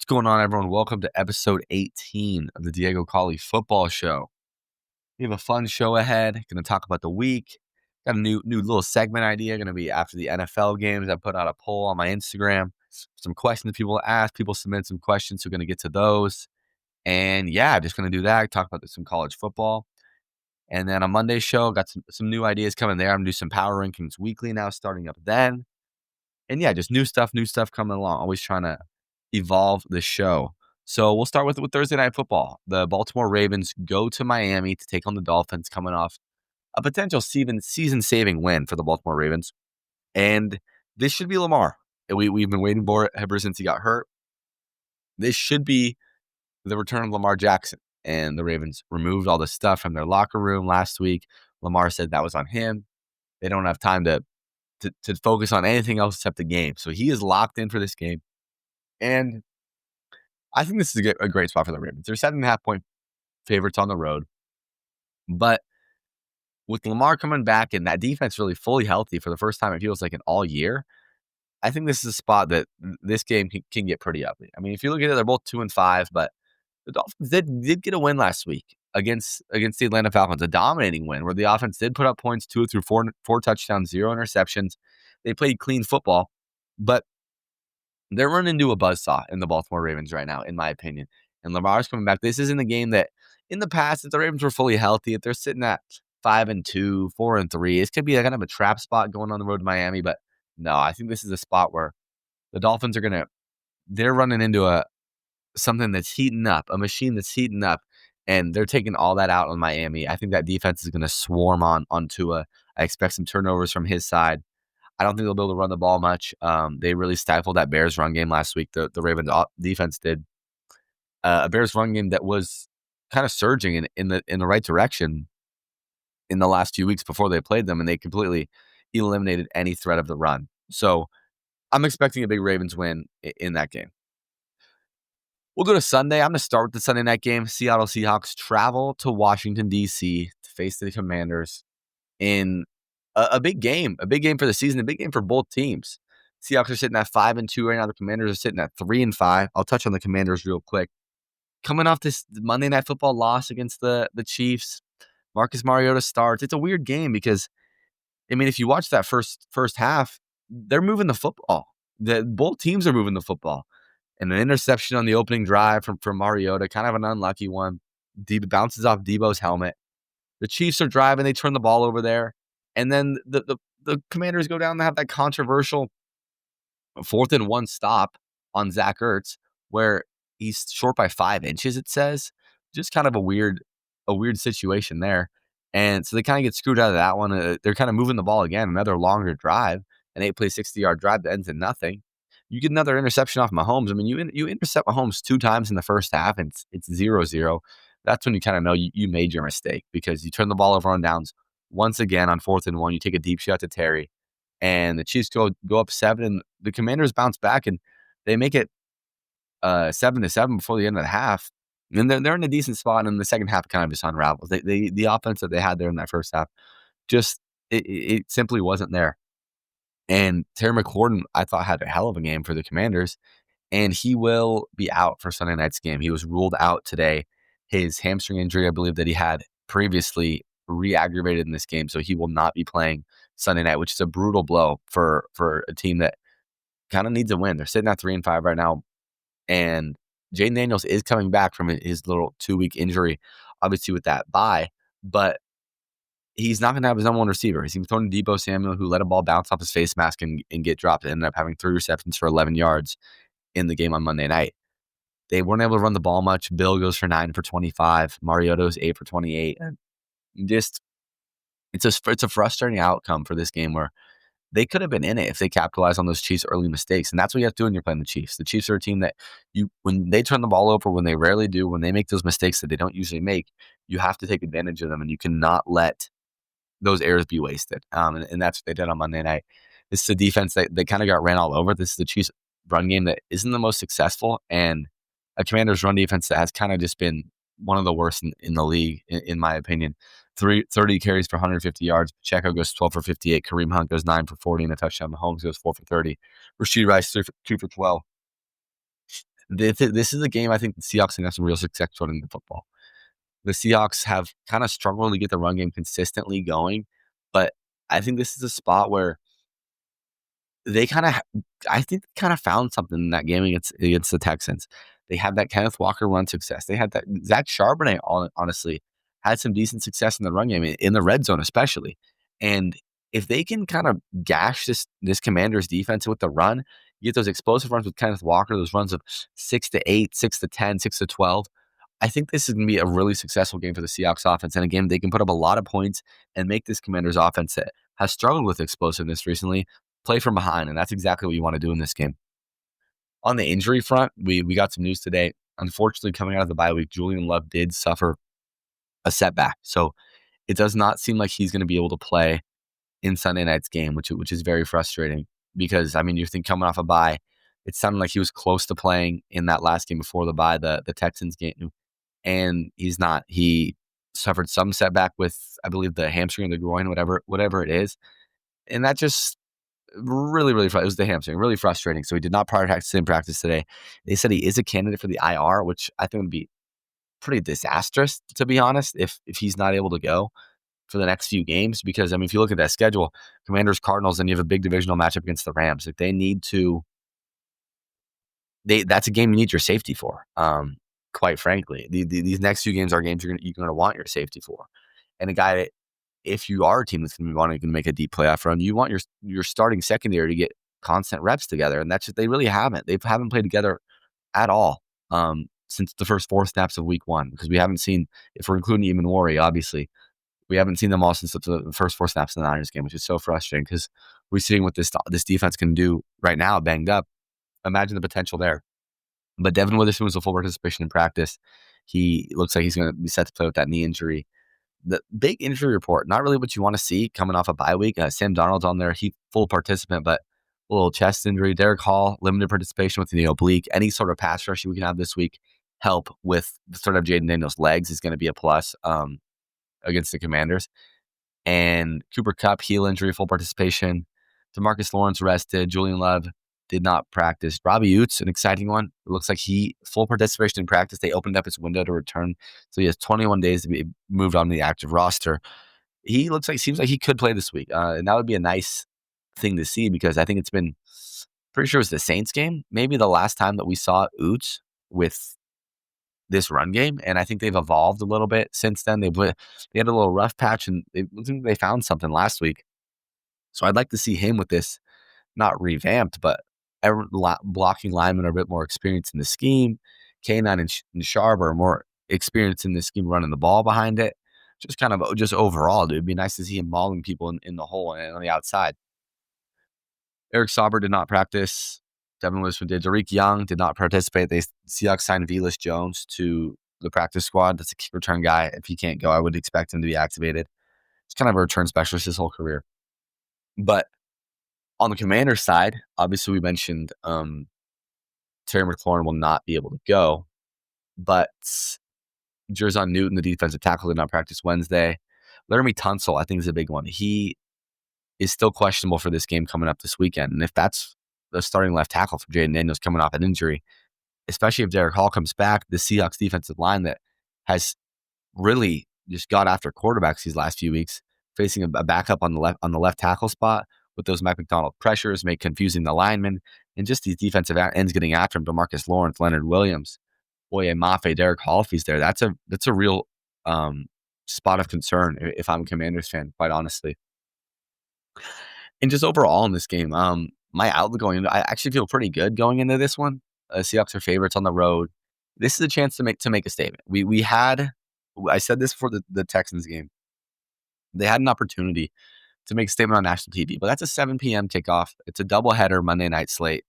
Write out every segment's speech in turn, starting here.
going on, everyone? Welcome to episode 18 of the Diego Colley Football Show. We have a fun show ahead. Going to talk about the week. Got a new little segment idea. Going to be after the NFL games. I put out a poll on my Instagram. Some questions people asked. People submitted some questions, so we're going to get to those. And yeah, just going to do that. Talk about some college football. And then on Monday's show, got some new ideas coming there. I'm going to do some power rankings weekly now, starting up then. And yeah, just new stuff coming along. Always trying to evolve the show. So we'll start with Thursday Night Football. The Baltimore Ravens go to Miami to take on the Dolphins, coming off a potential season-saving win for the Baltimore Ravens. And this should be Lamar. We've been waiting for it ever since he got hurt. This should be the return of Lamar Jackson. And the Ravens removed all the stuff from their locker room last week. Lamar said that was on him. They don't have time to focus on anything else except the game. So he is locked in for this game. And I think this is a great spot for the Ravens. They're 7.5-point favorites on the road. But with Lamar coming back and that defense really fully healthy for the first time, it feels like in all year, I think this is a spot that this game can get pretty ugly. I mean, if you look at it, they're both 2-5, but the Dolphins did get a win last week against the Atlanta Falcons, a dominating win where the offense did put up points, 2 through 4 touchdowns, 0 interceptions. They played clean football, but they're running into a buzzsaw in the Baltimore Ravens right now, in my opinion. And Lamar's coming back. This isn't a game that, in the past, if the Ravens were fully healthy, if they're sitting at 5-2, 4-3, it could be kind of a trap spot going on the road to Miami. But no, I think this is a spot where the Dolphins they're running into something that's heating up, a machine that's heating up, and they're taking all that out on Miami. I think that defense is going to swarm on Tua. I expect some turnovers from his side. I don't think they'll be able to run the ball much. They really stifled that Bears run game last week. The Ravens defense did. A Bears run game that was kind of surging in the right direction in the last few weeks before they played them, and they completely eliminated any threat of the run. So I'm expecting a big Ravens win in that game. We'll go to Sunday. I'm going to start with the Sunday night game. Seattle Seahawks travel to Washington, D.C. to face the Commanders in a big game for the season, a big game for both teams. Seahawks are sitting at 5-2 right now. The Commanders are sitting at 3-5. I'll touch on the Commanders real quick. Coming off this Monday Night Football loss against the Chiefs, Marcus Mariota starts. It's a weird game because, I mean, if you watch that first half, they're moving the football. Both teams are moving the football. And an interception on the opening drive from Mariota, kind of an unlucky one. Bounces off Debo's helmet. The Chiefs are driving. They turn the ball over there. And then the Commanders go down and have that controversial 4th-and-1 stop on Zach Ertz, where he's short by 5 inches, it says. Just kind of a weird situation there. And so they kind of get screwed out of that one. They're kind of moving the ball again, another longer drive, an 8-play, 60-yard drive that ends in nothing. You get another interception off Mahomes. I mean, you intercept Mahomes 2 times in the first half, and it's 0-0. That's when you kind of know you made your mistake because you turn the ball over on downs once again on 4th-and-1. You take a deep shot to Terry, and the Chiefs go up 7, and the Commanders bounce back, and they make it 7-7 before the end of the half. And they're in a decent spot, and in the second half, kind of just unravels. The offense that they had there in that first half, just it simply wasn't there. And Terry McLaurin, I thought, had a hell of a game for the Commanders, and he will be out for Sunday night's game. He was ruled out today. His hamstring injury, I believe, that he had previously re-aggravated in this game, so he will not be playing Sunday night, which is a brutal blow for a team that kind of needs a win. They're sitting at 3-5 right now, and Jaden Daniels is coming back from his little 2-week injury, obviously with that bye, but he's not going to have his number one receiver. He's thrown to Debo Samuel, who let a ball bounce off his face mask and get dropped. It ended up having 3 receptions for 11 yards in the game on Monday night. They weren't able to run the ball much. Bill goes for 9 for 25. Mariota's 8 for 28. And just it's a frustrating outcome for this game where they could have been in it if they capitalized on those Chiefs' early mistakes. And that's what you have to do when you're playing the Chiefs. The Chiefs are a team that when they turn the ball over, when they rarely do, when they make those mistakes that they don't usually make, you have to take advantage of them, and you cannot let those errors be wasted. And that's what they did on Monday night. This is a defense that they kind of got ran all over. This is the Chiefs' run game that isn't the most successful, and a Commanders' run defense that has kind of just been one of the worst in the league, in my opinion. 30 carries for 150 yards. Pacheco goes 12 for 58. Kareem Hunt goes 9 for 40 and a touchdown. Mahomes goes 4 for 30. Rashee Rice 2 for 12. This is a game I think the Seahawks can have some real success running the football. The Seahawks have kind of struggled to get the run game consistently going, but I think this is a spot where they kinda I think they kinda found something in that game against the Texans. They had that Kenneth Walker run success. They had that Zach Charbonnet honestly had some decent success in the run game, in the red zone especially. And if they can kind of gash this Commanders defense with the run, you get those explosive runs with Kenneth Walker, those runs of 6 to 8, 6 to 10, 6 to 12. I think this is gonna be a really successful game for the Seahawks offense, and a game they can put up a lot of points and make this Commanders offense that has struggled with explosiveness recently play from behind, and that's exactly what you want to do in this game. On the injury front, we got some news today. Unfortunately, coming out of the bye week, Julian Love did suffer a setback, so it does not seem like he's going to be able to play in Sunday night's game, which is very frustrating because I mean, you think coming off a bye, it sounded like he was close to playing in that last game before the bye, the Texans game, and he's not. He suffered some setback with, I believe, the hamstring or the groin, whatever it is, and that just really, really, it was the hamstring, really frustrating. So he did not practice in practice today. They said he is a candidate for the IR, which I think would be pretty disastrous, to be honest, if he's not able to go for the next few games. Because I mean, if you look at that schedule, Commanders, Cardinals, and you have a big divisional matchup against the Rams. Like they need to, that's a game you need your safety for. Quite frankly, these next few games are games you're going to want your safety for, and a guy that if you are a team that's going to be wanting to make a deep playoff run, you want your starting secondary to get constant reps together, and that's just they really haven't. They haven't played together at all since the first 4 snaps of week 1 because we haven't seen, if we're including even Worry, obviously, we haven't seen them all since the first 4 snaps in the Niners game, which is so frustrating because we're seeing what this defense can do right now, banged up. Imagine the potential there. But Devin Witherspoon was a full participation in practice. He looks like he's going to be set to play with that knee injury. The big injury report, not really what you want to see coming off a bye week. Sam Darnold's on there. He full participant, but a little chest injury. Derek Hall, limited participation with the oblique. Any sort of pass rush we can have this week help with the sort of Jaden Daniels' legs is going to be a plus against the Commanders. And Cooper Kupp, heel injury, full participation. DeMarcus Lawrence rested. Julian Love did not practice. Robbie Utes, an exciting one. It looks like he full participation in practice. They opened up his window to return, so he has 21 days to be moved on to the active roster. He seems like he could play this week, and that would be a nice thing to see because I think it's been pretty sure it was the Saints game, maybe the last time that we saw Utes with this run game, and I think they've evolved a little bit since then. They had a little rough patch, and they found something last week. So I'd like to see him with this, not revamped, but blocking linemen are a bit more experienced in the scheme. K9 and Sharp are more experienced in the scheme running the ball behind it. Just overall, dude, it'd be nice to see him mauling people in the hole and on the outside. Eric Sauber did not practice. Devin Witherspoon did. Tariq Young did not participate. The Seahawks signed Velus Jones to the practice squad. That's a kick return guy. If he can't go, I would expect him to be activated. He's kind of a return specialist his whole career. But on the Commander side, obviously we mentioned Terry McLaurin will not be able to go, but Jerzon Newton, the defensive tackle, did not practice Wednesday. Laramie Tunsil, I think, is a big one. He is still questionable for this game coming up this weekend. And if that's the starting left tackle for Jaden Daniels coming off an injury, especially if Derek Hall comes back, the Seahawks defensive line that has really just got after quarterbacks these last few weeks, facing a backup on the left tackle spot with those Mike McDonald pressures, make confusing the linemen, and just these defensive ends getting after him. DeMarcus Lawrence, Leonard Williams, Boye Mafe, Derek Hall, if he's there, that's a real spot of concern if I'm a Commanders fan, quite honestly. And just overall in this game, my outlook going into, I actually feel pretty good going into this one. Seahawks are favorites on the road. This is a chance to make a statement. I said this before the Texans game. They had an opportunity to make a statement on national TV, but that's a 7 p.m. kickoff. It's a doubleheader Monday night slate.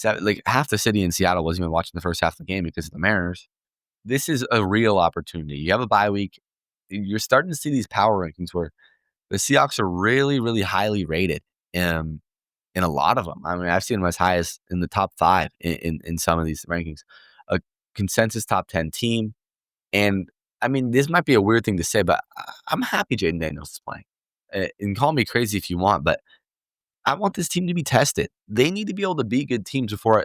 Like half the city in Seattle wasn't even watching the first half of the game because of the Mariners. This is a real opportunity. You have a bye week. You're starting to see these power rankings where the Seahawks are really, really highly rated in a lot of them. I mean, I've seen them as high as in the top 5 in some of these rankings. A consensus top 10 team. And I mean, this might be a weird thing to say, but I'm happy Jaden Daniels is playing. And call me crazy if you want, but I want this team to be tested. They need to be able to beat good teams before.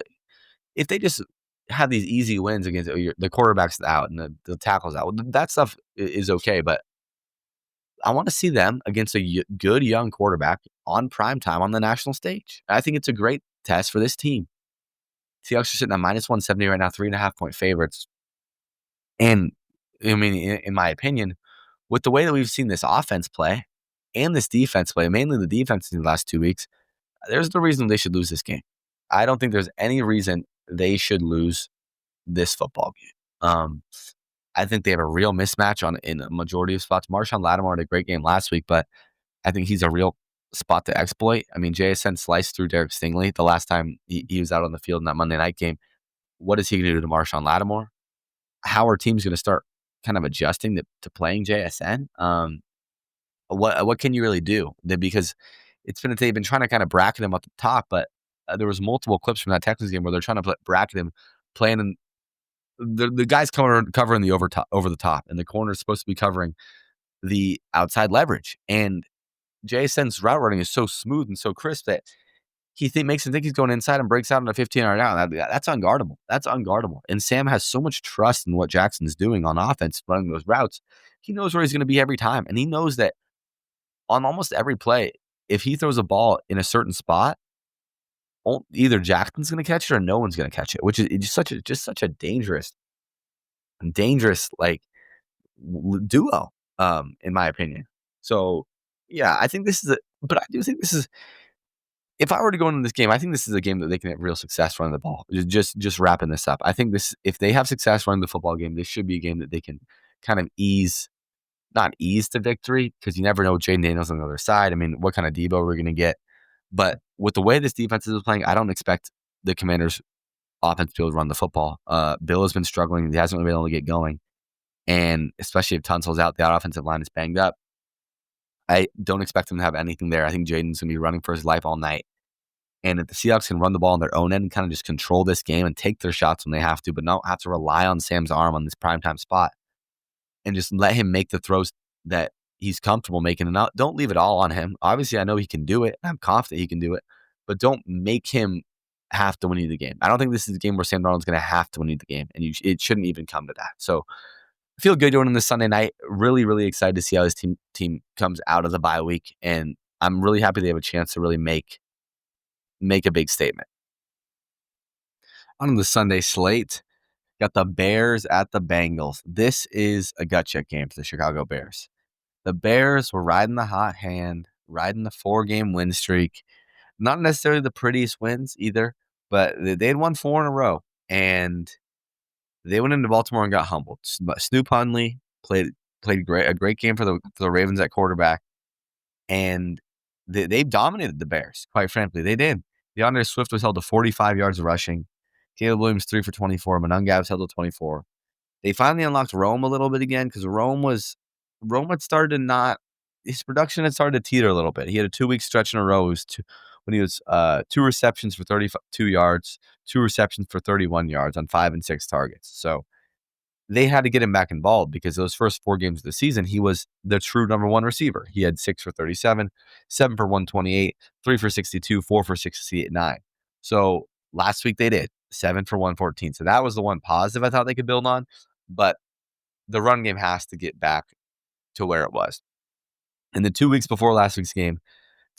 If they just have these easy wins against the quarterback's out and the tackle's out. That stuff is okay, but I want to see them against a good young quarterback on prime time on the national stage. I think it's a great test for this team. Seahawks are sitting at -170 right now, 3.5-point favorites. And I mean, in my opinion, with the way that we've seen this offense play and this defense play, mainly the defense in the last 2 weeks, there's no reason they should lose this game. I don't think there's any reason they should lose this football game. I think they have a real mismatch in a majority of spots. Marshawn Lattimore had a great game last week, but I think he's a real spot to exploit. I mean, JSN sliced through Derek Stingley the last time he was out on the field in that Monday night game. What is he going to do to Marshawn Lattimore? How are teams going to start kind of adjusting to playing JSN? What can you really do? Because they've been trying to kind of bracket him up the top, but there was multiple clips from that Texans game where they're trying to bracket him playing in the guy's covering the over the top, and the corner is supposed to be covering the outside leverage. And JSN's route running is so smooth and so crisp that makes him think he's going inside and breaks out on a 15-yard out. That's unguardable. That's unguardable. And Sam has so much trust in what Jackson's doing on offense, running those routes. He knows where he's going to be every time, and he knows that on almost every play, if he throws a ball in a certain spot, either Jackson's going to catch it or no one's going to catch it, which is just such a dangerous like duo, in my opinion. So yeah, I think this is but I do think this is. If I were to go into this game, I think this is a game that they can have real success running the ball. Just wrapping this up, I think if they have success running the football game, this should be a game that they can kind of not ease to victory, because you never know with Jaden Daniels on the other side. I mean, what kind of Debo we're going to get. But with the way this defense is playing, I don't expect the Commanders' offense to be able to run the football. Bill has been struggling. He hasn't really been able to get going. And especially if Tunsil's out, the offensive line is banged up. I don't expect him to have anything there. I think Jaden's going to be running for his life all night. And if the Seahawks can run the ball on their own end and kind of just control this game and take their shots when they have to, but not have to rely on Sam's arm on this primetime spot, and just let him make the throws that he's comfortable making. And don't leave it all on him. Obviously, I know he can do it. I'm confident he can do it. But don't make him have to win you the game. I don't think this is a game where Sam Darnold's going to have to win you the game. And it shouldn't even come to that. So I feel good doing it this Sunday night. Really, really excited to see how this team comes out of the bye week. And I'm really happy they have a chance to really make a big statement. On the Sunday slate, got the Bears at the Bengals. This is a gut check game for the Chicago Bears. The Bears were riding the hot hand, riding the 4-game win streak. Not necessarily the prettiest wins either, but they'd won 4 in a row. And they went into Baltimore and got humbled. But Snoop Hundley played a great game for the Ravens at quarterback. And they dominated the Bears, quite frankly. They did. DeAndre Swift was held to 45 yards of rushing. Caleb Williams 3 for 24. Mononga was held to 24. They finally unlocked Rome a little bit again, because Rome had started to not. His production had started to teeter a little bit. He had a 2-week stretch in a row when he was 2 receptions for 32 yards, 2 receptions for 31 yards on 5 and 6 targets. So they had to get him back involved, because those first 4 games of the season, he was the true number 1 receiver. He had 6 for 37, 7 for 128, 3 for 62, 4 for 69. So last week they did 7 for 114. So that was the one positive I thought they could build on. But the run game has to get back to where it was. In the 2 weeks before last week's game,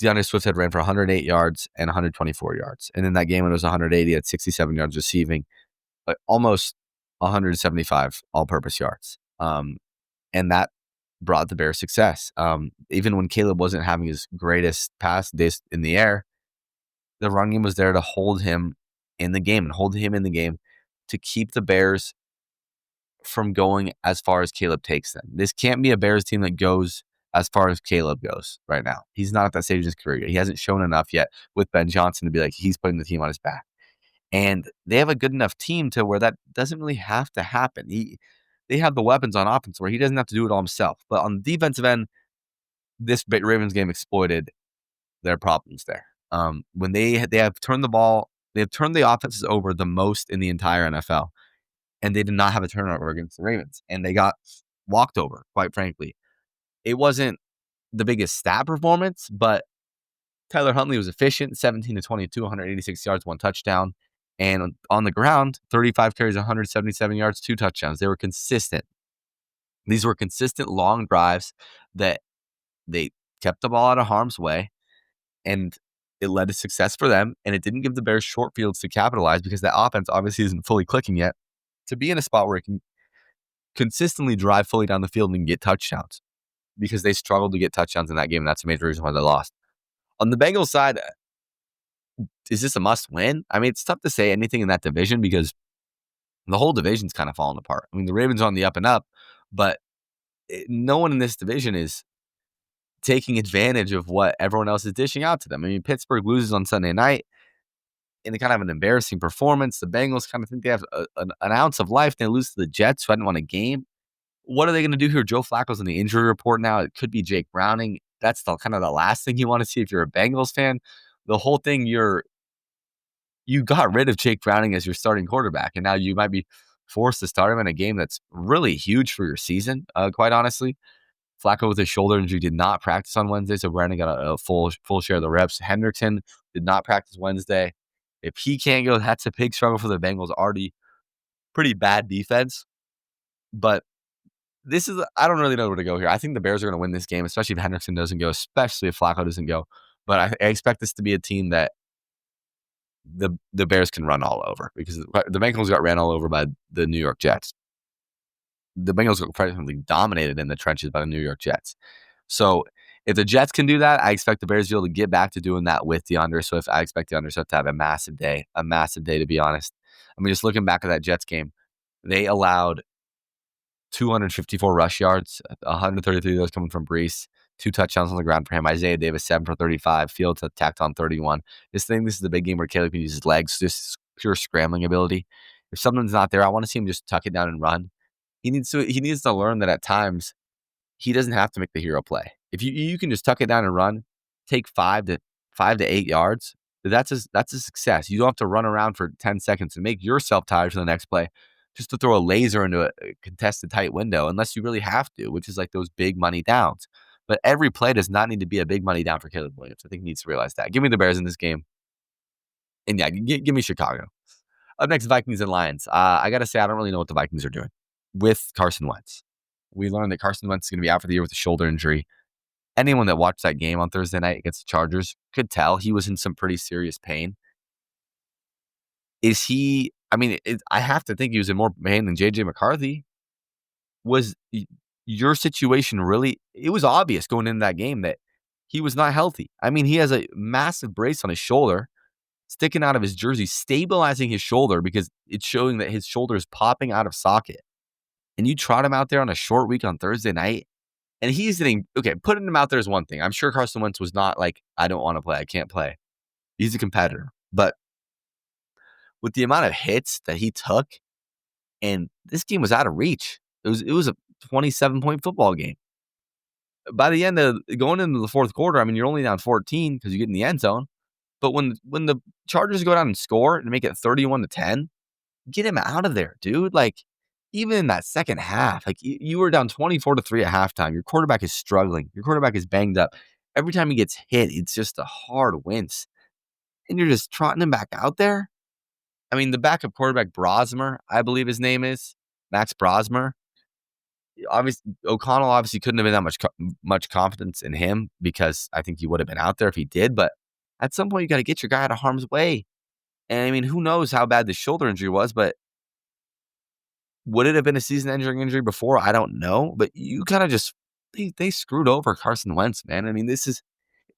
DeAndre Swift had ran for 108 yards and 124 yards. And in that game, when it was 180, he had 67 yards receiving, but almost 175 all-purpose yards. And that brought the Bears success. Even when Caleb wasn't having his greatest pass days in the air, the run game was there to hold him in the game to keep the Bears from going as far as Caleb takes them. This can't be a Bears team that goes as far as Caleb goes right now. He's not at that stage of his career yet. He hasn't shown enough yet with Ben Johnson to be like, he's putting the team on his back. And they have a good enough team to where that doesn't really have to happen. They have the weapons on offense where he doesn't have to do it all himself. But on the defensive end, this Ravens game exploited their problems there. When they have turned the offenses over the most in the entire NFL. And they did not have a turnover against the Ravens. And they got walked over, quite frankly. It wasn't the biggest stat performance, but Tyler Huntley was efficient, 17 to 22, 186 yards, 1 touchdown. And on the ground, 35 carries, 177 yards, 2 touchdowns. They were consistent. These were consistent long drives that they kept the ball out of harm's way, and it led to success for them. And it didn't give the Bears short fields to capitalize because that offense obviously isn't fully clicking yet to be in a spot where it can consistently drive fully down the field and get touchdowns, because they struggled to get touchdowns in that game. And that's a major reason why they lost. On the Bengals side, is this a must win? I mean, it's tough to say anything in that division because the whole division's kind of falling apart. I mean, the Ravens are on the up and up, but no one in this division is taking advantage of what everyone else is dishing out to them. I mean, Pittsburgh loses on Sunday night in a kind of an embarrassing performance. The Bengals kind of think they have an ounce of life. They lose to the Jets, who hadn't won a game. What are they going to do here? Joe Flacco's in the injury report now. It could be Jake Browning. That's the kind of the last thing you want to see if you're a Bengals fan. The whole thing, you got rid of Jake Browning as your starting quarterback, and now you might be forced to start him in a game that's really huge for your season, quite honestly. Flacco with his shoulder injury did not practice on Wednesday, so Brandon got a full share of the reps. Henderson did not practice Wednesday. If he can't go, that's a big struggle for the Bengals. Already pretty bad defense. But I don't really know where to go here. I think the Bears are going to win this game, especially if Henderson doesn't go, especially if Flacco doesn't go. But I expect this to be a team that the Bears can run all over, because the Bengals got ran all over by the New York Jets. The Bengals got practically dominated in the trenches by the New York Jets. So if the Jets can do that, I expect the Bears to be able to get back to doing that with DeAndre Swift. I expect DeAndre Swift to have a massive day, to be honest. I mean, just looking back at that Jets game, they allowed 254 rush yards, 133 of those coming from Brees, 2 touchdowns on the ground for him. Isaiah Davis, 7 for 35. Fields tacked on 31. This is the big game where Caleb can use his legs, just pure scrambling ability. If someone's not there, I want to see him just tuck it down and run. He needs to learn that at times he doesn't have to make the hero play. If you can just tuck it down and run, take 5 to 8 yards, that's a success. You don't have to run around for 10 seconds and make yourself tired for the next play just to throw a laser into a contested tight window, unless you really have to, which is like those big money downs. But every play does not need to be a big money down for Caleb Williams. I think he needs to realize that. Give me the Bears in this game. And yeah, give me Chicago. Up next, Vikings and Lions. I got to say, I don't really know what the Vikings are doing with Carson Wentz. We learned that Carson Wentz is going to be out for the year with a shoulder injury. Anyone that watched that game on Thursday night against the Chargers could tell he was in some pretty serious pain. Is he? I mean, I have to think he was in more pain than J.J. McCarthy. Was your situation really? It was obvious going into that game that he was not healthy. I mean, he has a massive brace on his shoulder sticking out of his jersey, stabilizing his shoulder because it's showing that his shoulder is popping out of socket. And you trot him out there on a short week on Thursday night, and he's getting, okay, putting him out there is one thing. I'm sure Carson Wentz was not like, I don't want to play, I can't play. He's a competitor. But with the amount of hits that he took, and this game was out of reach. It was a 27-point football game. By the end of going into the fourth quarter, I mean, you're only down 14 because you get in the end zone. But when the Chargers go down and score and make it 31-10, get him out of there, dude. Like, even in that second half, like you were down 24-3 at halftime. Your quarterback is struggling. Your quarterback is banged up. Every time he gets hit, it's just a hard wince. And you're just trotting him back out there. I mean, the backup quarterback, Brosmer, I believe his name is, Max Brosmer. O'Connell obviously couldn't have been that much confidence in him, because I think he would have been out there if he did. But at some point, you got to get your guy out of harm's way. And I mean, who knows how bad the shoulder injury was, but would it have been a season-ending injury before? I don't know. But you kind of just, they screwed over Carson Wentz, man. I mean, it's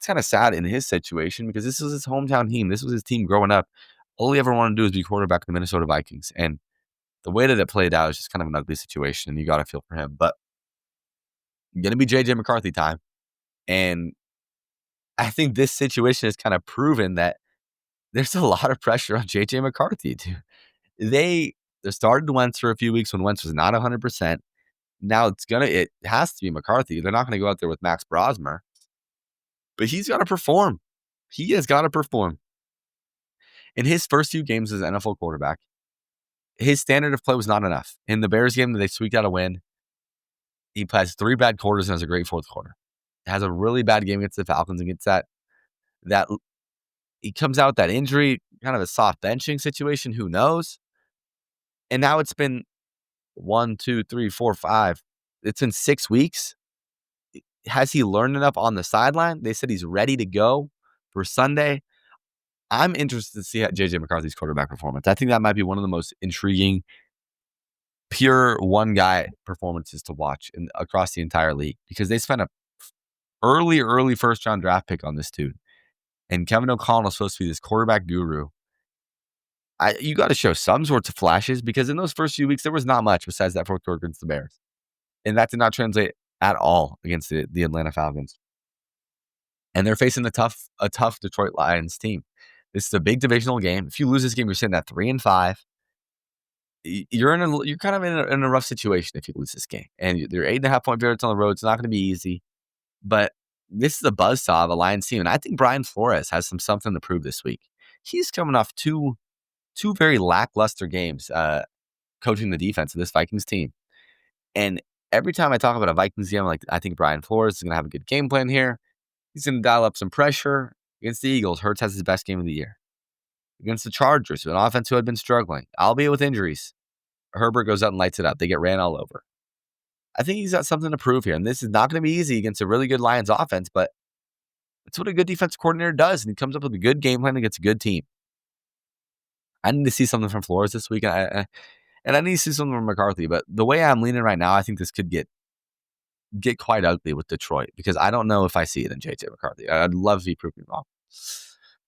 kind of sad in his situation, because this was his hometown team. This was his team growing up. All he ever wanted to do is be quarterback of the Minnesota Vikings. And the way that it played out is just kind of an ugly situation, and you got to feel for him. But going to be J.J. McCarthy time. And I think this situation has kind of proven that there's a lot of pressure on J.J. McCarthy, dude. They started Wentz for a few weeks when Wentz was not 100%. Now it has to be McCarthy. They're not going to go out there with Max Brosmer. But he's got to perform. He has got to perform. In his first few games as an NFL quarterback, his standard of play was not enough. In the Bears game that they squeaked out a win, he plays 3 bad quarters and has a great fourth quarter. Has a really bad game against the Falcons and gets that he comes out with that injury, kind of a soft benching situation. Who knows? And now it's been 1, 2, 3, 4, 5. It's been 6 weeks. Has he learned enough on the sideline? They said he's ready to go for Sunday. I'm interested to see how J.J. McCarthy's quarterback performance. I think that might be one of the most intriguing, pure one-guy performances to watch across the entire league because they spent a early first-round draft pick on this dude. And Kevin O'Connell is supposed to be this quarterback guru. You got to show some sorts of flashes because in those first few weeks, there was not much besides that fourth quarter against the Bears. And that did not translate at all against the Atlanta Falcons. And they're facing a tough Detroit Lions team. This is a big divisional game. If you lose this game, you're sitting at 3-5. You're kind of in a rough situation if you lose this game. And they're 8.5-point favorites on the road. It's not going to be easy. But this is a buzzsaw of a Lions team. And I think Brian Flores has something to prove this week. He's coming off two very lackluster games coaching the defense of this Vikings team. And every time I talk about a Vikings game, I think Brian Flores is going to have a good game plan here. He's going to dial up some pressure. Against the Eagles, Hurts has his best game of the year. Against the Chargers, an offense who had been struggling, albeit with injuries, Herbert goes out and lights it up. They get ran all over. I think he's got something to prove here. And this is not going to be easy against a really good Lions offense, but it's what a good defensive coordinator does. And he comes up with a good game plan against a good team. I need to see something from Flores this week. And I need to see something from McCarthy. But the way I'm leaning right now, I think this could get quite ugly with Detroit because I don't know if I see it in J.J. McCarthy. I'd love to be proven wrong.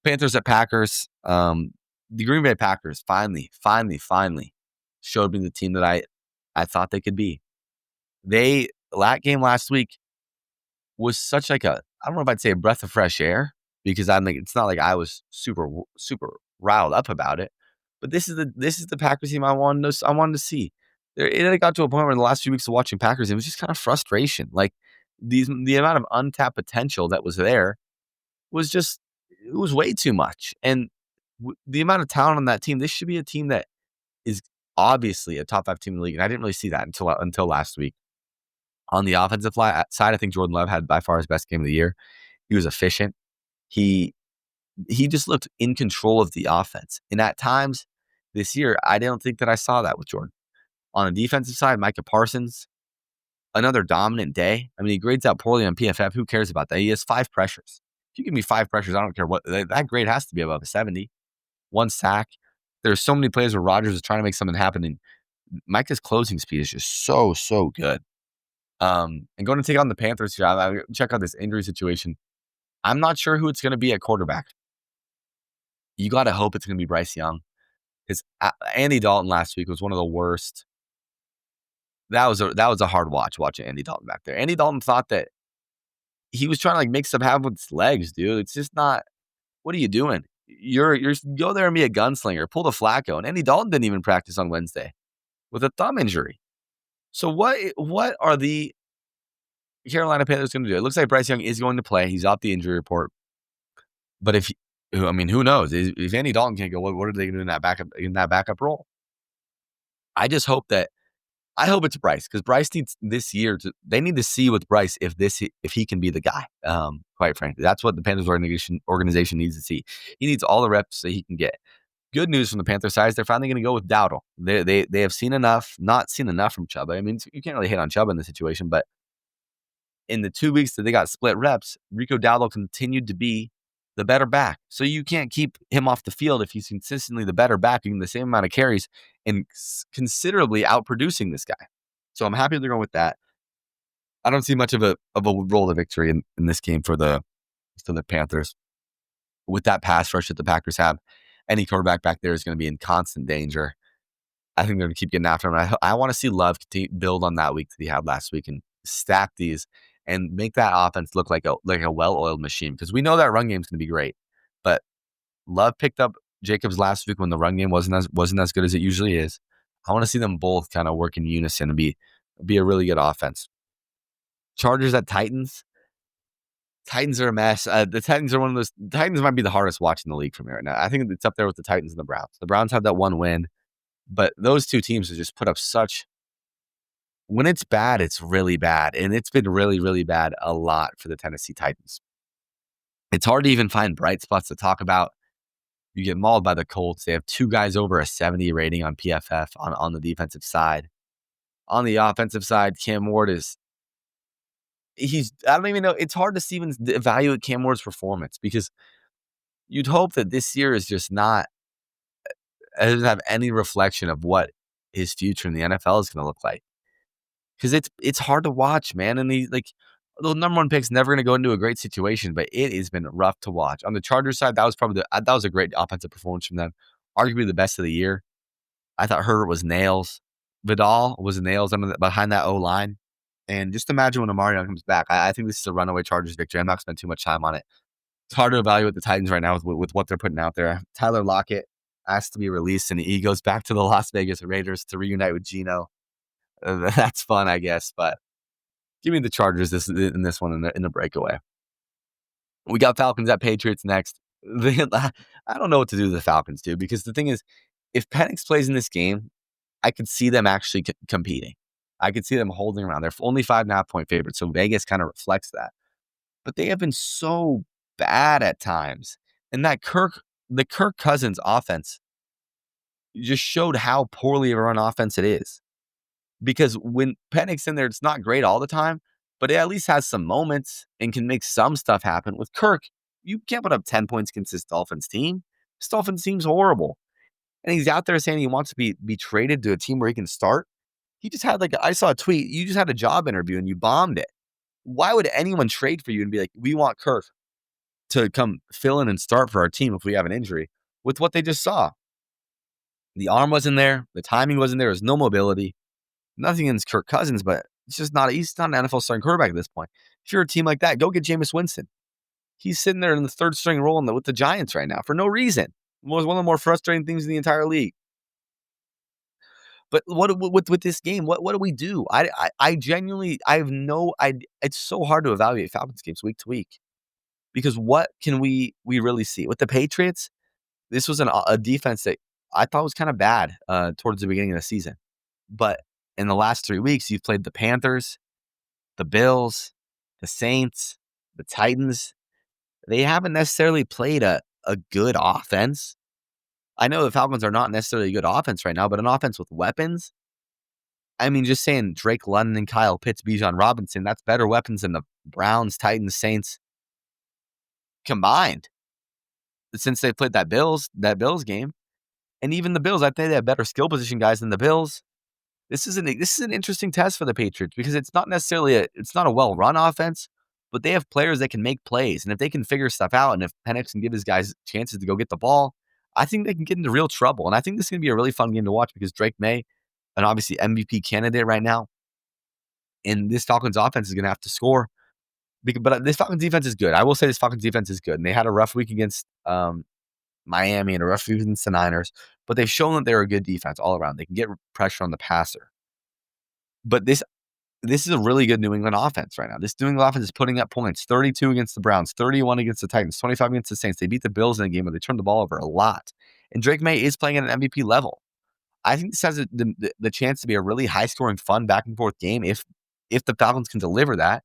Panthers at Packers. The Green Bay Packers finally showed me the team that I thought they could be. That game last week was such like I don't know if I'd say a breath of fresh air because it's not like I was super riled up about it. But this is the Packers team I wanted to see. It got to a point where in the last few weeks of watching Packers, it was just kind of frustration. Like the amount of untapped potential that was there was just it was way too much. And the amount of talent on that team, this should be a team that is obviously a top 5 team in the league. And I didn't really see that until last week. On the offensive side, I think Jordan Love had by far his best game of the year. He was efficient. He just looked in control of the offense. And at times this year, I don't think that I saw that with Jordan. On the defensive side, Micah Parsons, another dominant day. I mean, he grades out poorly on PFF. Who cares about that? He has 5 pressures. If you give me 5 pressures, I don't care what. That grade has to be above a 70. 1 sack. There's so many plays where Rodgers is trying to make something happen, and Micah's closing speed is just so good. And going to take on the Panthers here, I check out this injury situation. I'm not sure who it's going to be at quarterback. You got to hope it's going to be Bryce Young. Because Andy Dalton last week was one of the worst. That was a hard watch watching Andy Dalton back there. Andy Dalton thought that he was trying to make stuff happen with his legs, dude. It's just not. What are you doing? You're go there and be a gunslinger. Pull the Flacco. And Andy Dalton didn't even practice on Wednesday with a thumb injury. So what are the Carolina Panthers going to do? It looks like Bryce Young is going to play. He's off the injury report. But who knows? If Andy Dalton can't go, what are they going to do in that backup role? I hope it's Bryce because Bryce needs this year they need to see with Bryce if he can be the guy. Quite frankly, that's what the Panthers organization needs to see. He needs all the reps that he can get. Good news from the Panther side is they're finally going to go with Dowdle. They have seen enough, not seen enough from Chubb. I mean, you can't really hate on Chubb in this situation, but in the 2 weeks that they got split reps, Rico Dowdle continued to be the better back. So you can't keep him off the field if he's consistently the better back, getting the same amount of carries and considerably outproducing this guy. So I'm happy they're going with that. I don't see much of a roll to victory in this game for the Panthers. With that pass rush that the Packers have, any quarterback back there is going to be in constant danger. I think they're going to keep getting after him. I want to see Love build on that week that he had last week and stack these and make that offense look like a well-oiled machine because we know that run game is going to be great. But Love picked up Jacobs last week when the run game wasn't as good as it usually is. I want to see them both kind of work in unison and be a really good offense. Chargers at Titans. Titans are a mess. The Titans are one of those. The Titans might be the hardest watch in the league from here right now. I think it's up there with the Titans and the Browns. The Browns have that one win, but those two teams have just put up such. When it's bad, it's really bad, and it's been really, really bad a lot for the Tennessee Titans. It's hard to even find bright spots to talk about. You get mauled by the Colts. They have 2 guys over a 70 rating on PFF on the defensive side. On the offensive side, Cam Ward I don't even know. It's hard to even evaluate Cam Ward's performance because you'd hope that this year is just not, it doesn't have any reflection of what his future in the NFL is going to look like. Because it's hard to watch, man. And the number one pick's never going to go into a great situation, but it has been rough to watch. On the Chargers side, that was probably that was a great offensive performance from them. Arguably the best of the year. I thought Herbert was nails. Vidal was nails behind that O-line. And just imagine when Amari comes back. I think this is a runaway Chargers victory. I'm not going to spend too much time on it. It's hard to evaluate the Titans right now with what they're putting out there. Tyler Lockett asked to be released, and he goes back to the Las Vegas Raiders to reunite with Geno. That's fun, I guess, but give me the Chargers in this one in the breakaway. We got Falcons at Patriots next. I don't know what to do with the Falcons, dude, because the thing is, if Penix plays in this game, I could see them actually competing. I could see them holding around. They're only 5.5-point favorites, so Vegas kind of reflects that. But they have been so bad at times. And the Kirk Cousins offense just showed how poorly of a run offense it is. Because when Penix in there, it's not great all the time, but it at least has some moments and can make some stuff happen. With Kirk, you can't put up 10 points against this Dolphins team. This Dolphins team's horrible. And he's out there saying he wants to be traded to a team where he can start. He just had I saw a tweet, you just had a job interview and you bombed it. Why would anyone trade for you and be like, we want Kirk to come fill in and start for our team if we have an injury with what they just saw? The arm wasn't there. The timing wasn't there. There's no mobility. Nothing against Kirk Cousins, but he's not an NFL starting quarterback at this point. If you're a team like that, go get Jameis Winston. He's sitting there in the third string role with the Giants right now for no reason. It was one of the more frustrating things in the entire league. But with this game, what do we do? I genuinely, it's so hard to evaluate Falcons games week to week because what can we really see? With the Patriots, this was a defense that I thought was kind of bad towards the beginning of the season. But in the last 3 weeks, you've played the Panthers, the Bills, the Saints, the Titans. They haven't necessarily played a good offense. I know the Falcons are not necessarily a good offense right now, but an offense with weapons. I mean, just saying Drake London and Kyle Pitts, Bijan Robinson, that's better weapons than the Browns, Titans, Saints combined since they played that Bills game. And even the Bills, I think they have better skill position guys than the Bills. This is an interesting test for the Patriots because it's not a well-run offense, but they have players that can make plays. And if they can figure stuff out, and if Penix can give his guys chances to go get the ball, I think they can get into real trouble. And I think this is going to be a really fun game to watch because Drake May, an obviously MVP candidate right now, and this Falcons offense is going to have to score. But this Falcons defense is good. I will say this Falcons defense is good. And they had a rough week against Miami and a rough week against the Niners, but they've shown that they're a good defense all around. They can get pressure on the passer. But this is a really good New England offense right now. This New England offense is putting up points, 32 against the Browns, 31 against the Titans, 25 against the Saints. They beat the Bills in a game where they turned the ball over a lot. And Drake May is playing at an MVP level. I think this has the chance to be a really high-scoring, fun, back-and-forth game if the Falcons can deliver that.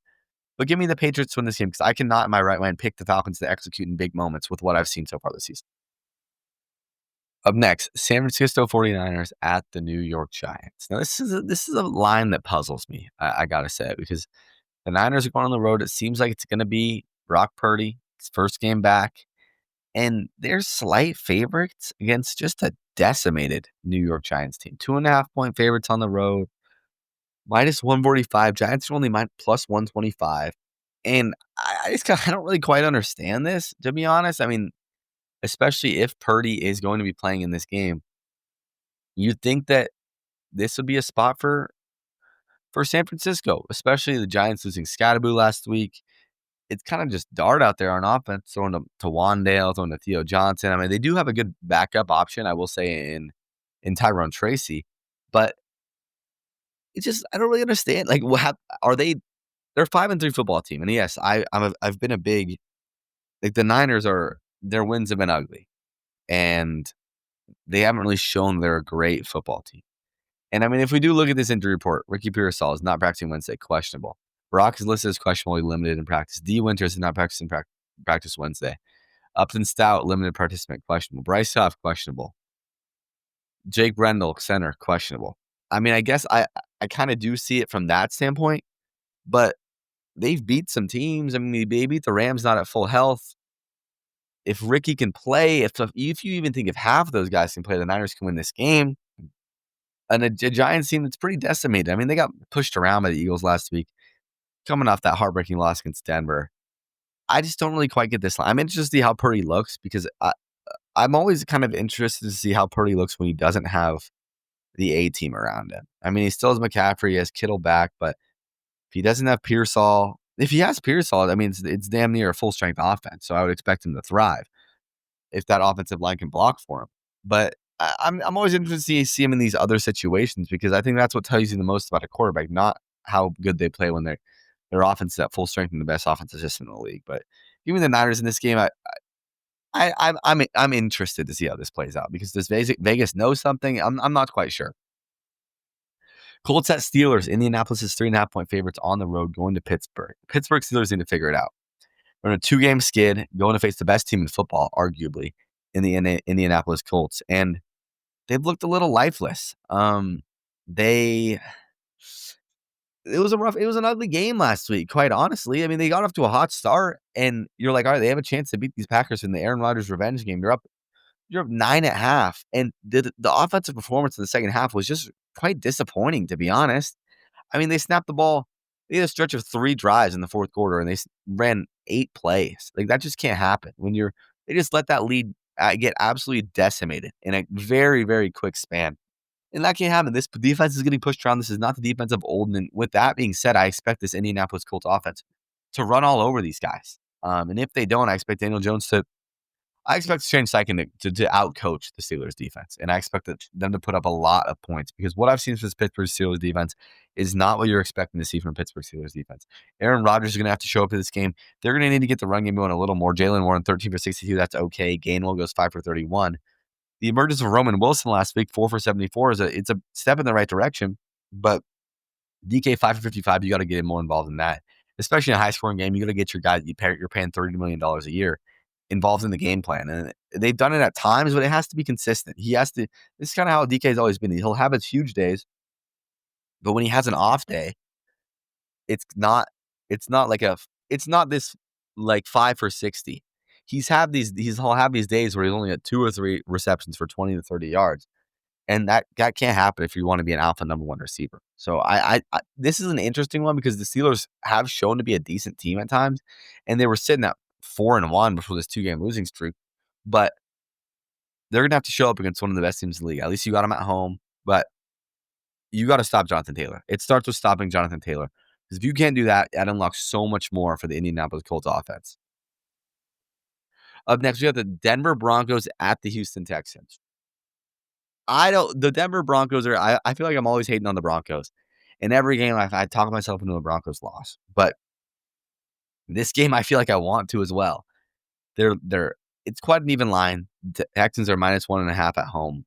But give me the Patriots to win this game because I cannot, in my right mind, pick the Falcons to execute in big moments with what I've seen so far this season. Up next, San Francisco 49ers at the New York Giants. Now, this is a line that puzzles me, I got to say, because the Niners are going on the road. It seems like it's going to be Brock Purdy, his first game back. And they're slight favorites against just a decimated New York Giants team. 2.5-point favorites on the road. Minus 145. Giants are only plus 125. And I don't really quite understand this, to be honest. I mean, especially if Purdy is going to be playing in this game, you'd think that this would be a spot for San Francisco, especially the Giants losing Scatterboo last week. It's kind of just dart out there on offense, throwing to Wandale, throwing to Theo Johnson. I mean, they do have a good backup option, I will say, in Tyrone Tracy, but it's just, I don't really understand. Like, they're 5-3 football team. And yes, I've been a big, like the Niners their wins have been ugly and they haven't really shown they're a great football team. And I mean, if we do look at this injury report, Ricky Pearsall is not practicing Wednesday, questionable. Brock is listed as questionably limited in practice. D. Winters is not practicing practice Wednesday. Upton Stout, limited participant, questionable. Bryce Huff, questionable. Jake Brendel, center, questionable. I mean, I guess I kind of do see it from that standpoint, but they've beat some teams. I mean, they beat the Rams not at full health. If Ricky can play, if you even think if half of those guys can play, the Niners can win this game. And a Giants team that's pretty decimated. I mean, they got pushed around by the Eagles last week, coming off that heartbreaking loss against Denver. I just don't really quite get this line. I'm interested to see how Purdy looks because I'm always kind of interested to see how Purdy looks when he doesn't have the A team around him. I mean, he still has McCaffrey, he has Kittle back, but if he doesn't have Pearsall, if he has Pearsall, I mean, it's damn near a full strength offense. So I would expect him to thrive if that offensive line can block for him. But I'm always interested to see him in these other situations because I think that's what tells you the most about a quarterback, not how good they play when their offense is at full strength and the best offensive system in the league. But even the Niners in this game, I'm interested to see how this plays out because does Vegas know something? I'm not quite sure. Colts at Steelers. Indianapolis is 3.5-point favorites on the road going to Pittsburgh. Pittsburgh Steelers need to figure it out. They're on a 2-game skid going to face the best team in football, arguably, in the Indianapolis Colts. And they've looked a little lifeless. It was an ugly game last week, quite honestly. I mean, they got off to a hot start, and you're like, all right, they have a chance to beat these Packers in the Aaron Rodgers revenge game. You're up 9.5, and the offensive performance in the second half was just quite disappointing, to be honest. I mean, they snapped the ball. They had a stretch of 3 drives in the fourth quarter, and they ran 8 plays. Like, that just can't happen. They just let that lead get absolutely decimated in a very, very quick span. And that can't happen. This defense is getting pushed around. This is not the defense of old. And with that being said, I expect this Indianapolis Colts offense to run all over these guys. And if they don't, I expect Shane Steichen to outcoach the Steelers defense. And I expect them to put up a lot of points because what I've seen from this Pittsburgh Steelers defense is not what you're expecting to see from Pittsburgh Steelers defense. Aaron Rodgers is going to have to show up to this game. They're going to need to get the run game going a little more. Jalen Warren, 13 for 62. That's okay. Gainwell goes 5 for 31. The emergence of Roman Wilson last week, 4 for 74, it's a step in the right direction. But DK 5 for 55, you got to get him more involved in that. Especially in a high-scoring game, you got to get your guy you're paying $30 million a year involved in the game plan. And they've done it at times, but it has to be consistent. This is kind of how DK's always been. He'll have his huge days, but when he has an off day, it's not this like 5 for 60. He'll have these days where he's only got 2 or 3 receptions for 20 to 30 yards. And that can't happen if you want to be an alpha number 1 receiver. So this is an interesting one because the Steelers have shown to be a decent team at times, and they were sitting at 4-1 before this 2-game losing streak. But they're going to have to show up against one of the best teams in the league. At least you got them at home, but you got to stop Jonathan Taylor. It starts with stopping Jonathan Taylor. Because if you can't do that, that unlocks so much more for the Indianapolis Colts offense. Up next, we have the Denver Broncos at the Houston Texans. The Denver Broncos I feel like I'm always hating on the Broncos. In every game, I talk myself into a Broncos loss. But this game, I feel like I want to as well. It's quite an even line. The Texans are -1.5 at home,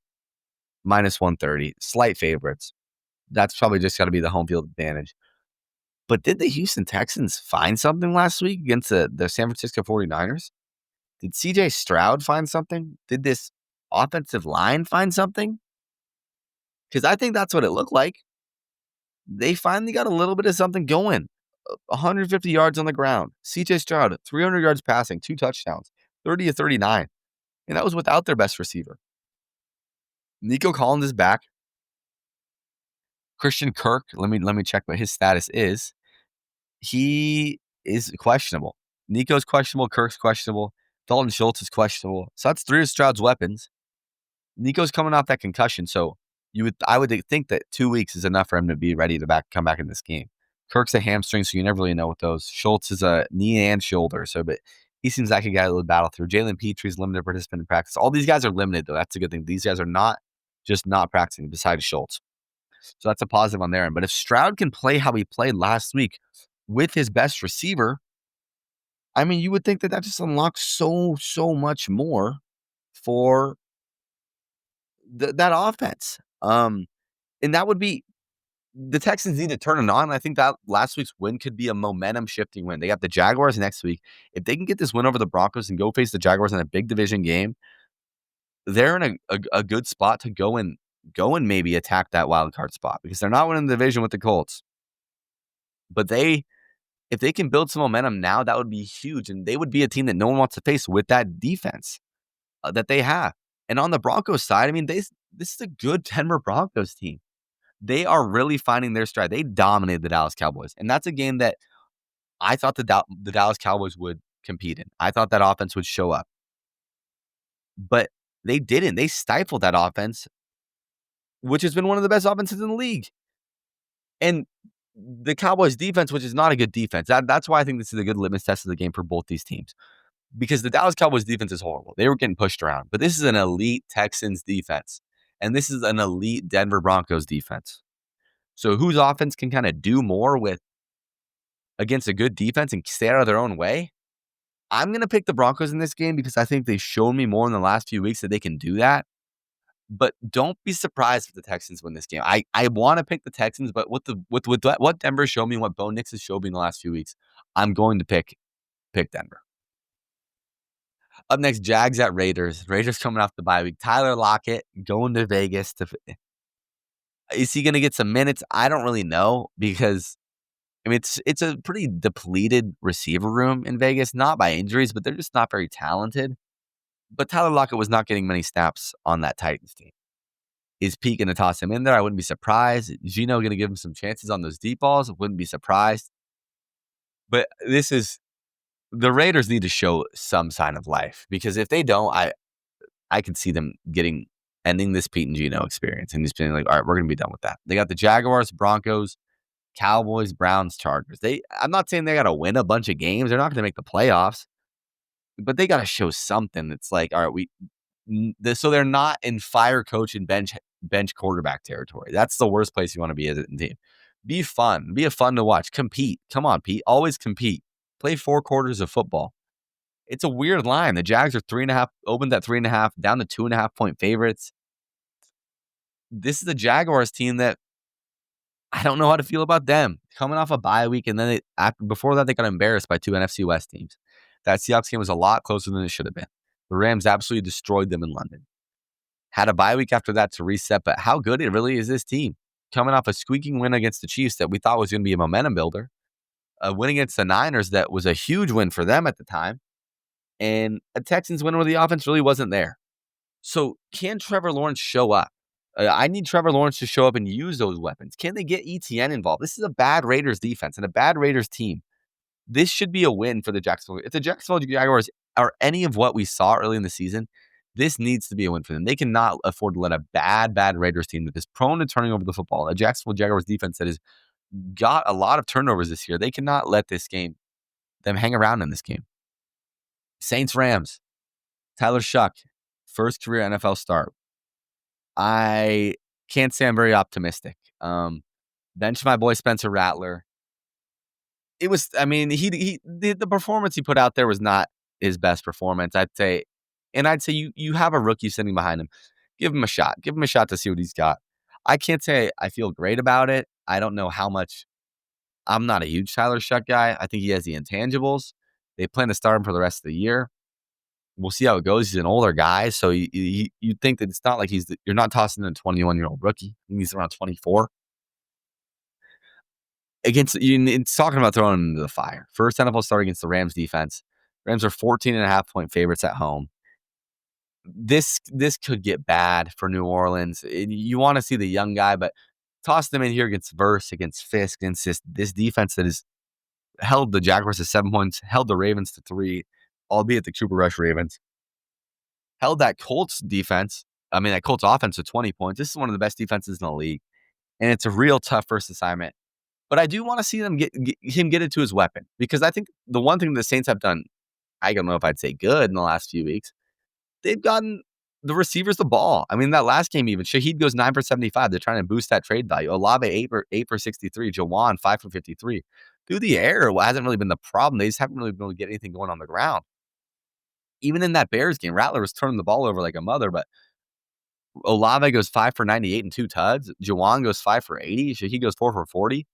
-130, slight favorites. That's probably just got to be the home field advantage. But did the Houston Texans find something last week against the San Francisco 49ers? Did CJ Stroud find something? Did this offensive line find something? Because I think that's what it looked like. They finally got a little bit of something going. 150 yards on the ground. CJ Stroud, 300 yards passing, 2 touchdowns, 30 to 39. And that was without their best receiver. Nico Collins is back. Christian Kirk, let me check what his status is. He is questionable. Nico's questionable. Kirk's questionable. Dalton Schultz is questionable. So that's 3 of Stroud's weapons. Nico's coming off that concussion, so I would think that 2 weeks is enough for him to be ready to come back in this game. Kirk's a hamstring, so you never really know with those. Schultz is a knee and shoulder, but he seems like a guy that would battle through. Jalen Petre's limited participant in practice. All these guys are limited, though. That's a good thing. These guys are not practicing besides Schultz. So that's a positive on their end. But if Stroud can play how he played last week with his best receiver, I mean, you would think that just unlocks so much more for that offense. And that would be the Texans need to turn it on. I think that last week's win could be a momentum-shifting win. They got the Jaguars next week. If they can get this win over the Broncos and go face the Jaguars in a big division game, they're in a good spot to go and maybe attack that wild card spot because they're not winning the division with the Colts. But if they can build some momentum now, that would be huge, and they would be a team that no one wants to face with that defense that they have. And on the Broncos side, I mean, this is a good Denver Broncos team. They are really finding their stride. They dominated the Dallas Cowboys, and that's a game that I thought the Dallas Cowboys would compete in. I thought that offense would show up, but they didn't. They stifled that offense, which has been one of the best offenses in the league. And the Cowboys defense, which is not a good defense. That's why I think this is a good litmus test of the game for both these teams. Because the Dallas Cowboys defense is horrible. They were getting pushed around. But this is an elite Texans defense. And this is an elite Denver Broncos defense. So whose offense can kind of do more with against a good defense and stay out of their own way? I'm going to pick the Broncos in this game because I think they've shown me more in the last few weeks that they can do that. But don't be surprised if the Texans win this game. I want to pick the Texans, but with what Denver showed me and what Bo Nix has showed me in the last few weeks, I'm going to pick Denver. Up next, Jags at Raiders. Raiders coming off the bye week. Tyler Lockett going to Vegas. Is he going to get some minutes? I don't really know because, I mean, it's a pretty depleted receiver room in Vegas. Not by injuries, but they're just not very talented. But Tyler Lockett was not getting many snaps on that Titans team. Is Pete going to toss him in there? I wouldn't be surprised. Gino going to give him some chances on those deep balls? I wouldn't be surprised. But the Raiders need to show some sign of life because if they don't, I could see them ending this Pete and Gino experience and just being like, all right, we're going to be done with that. They got the Jaguars, Broncos, Cowboys, Browns, Chargers. I'm not saying they got to win a bunch of games. They're not going to make the playoffs, but they got to show something. It's like, all right, so they're not in fire coach and bench quarterback territory. That's the worst place you want to be as a team. Be fun. Be fun to watch. Compete. Come on, Pete. Always compete. Play 4 quarters of football. It's a weird line. The Jags are 3.5, opened at 3.5, down to 2.5 point favorites. This is the Jaguars team that I don't know how to feel about them. Coming off a bye week, and then before that, they got embarrassed by 2 NFC West teams. That Seahawks game was a lot closer than it should have been. The Rams absolutely destroyed them in London. Had a bye week after that to reset, but how good it really is this team. Coming off a squeaking win against the Chiefs that we thought was going to be a momentum builder. A win against the Niners that was a huge win for them at the time. And a Texans win where the offense really wasn't there. So can Trevor Lawrence show up? I need Trevor Lawrence to show up and use those weapons. Can they get ETN involved? This is a bad Raiders defense and a bad Raiders team. This should be a win for the Jacksonville. If the Jacksonville Jaguars are any of what we saw early in the season, this needs to be a win for them. They cannot afford to let a bad Raiders team that is prone to turning over the football, a Jacksonville Jaguars defense that has got a lot of turnovers this year. They cannot let them hang around in this game. Saints Rams. Tyler Shuck, first career NFL start. I can't say I'm very optimistic. Bench my boy Spencer Rattler. It was, I mean, the performance he put out there was not his best performance, I'd say. And I'd say you have a rookie sitting behind him. Give him a shot. Give him a shot to see what he's got. I can't say I feel great about it. I don't know how much. I'm not a huge Tyler Shuck guy. I think he has the intangibles. They plan to start him for the rest of the year. We'll see how it goes. He's an older guy, so you think that it's not like you're not tossing in a 21-year-old rookie. He's around 24. It's talking about throwing him into the fire. First NFL start against the Rams defense. Rams are 14.5 point favorites at home. This could get bad for New Orleans. You want to see the young guy, but toss them in here against Verse, against Fisk, against this defense that has held the Jaguars to 7 points, held the Ravens to 3, albeit the Cooper Rush Ravens. Held that Colts that Colts offense to 20 points. This is one of the best defenses in the league, and it's a real tough first assignment. But I do want to see them get it to his weapon because I think the one thing the Saints have done, I don't know if I'd say good in the last few weeks, they've gotten the receivers the ball. I mean, that last game even, Shaheed goes 9 for 75. They're trying to boost that trade value. Olave 8 for 63. Jawan 5 for 53. Through the air hasn't really been the problem. They just haven't really been able to get anything going on the ground. Even in that Bears game, Rattler was turning the ball over like a mother, but Olave goes 5 for 98 and 2 tuds. Juwan goes 5 for 80. Shaheed goes 4 for 40.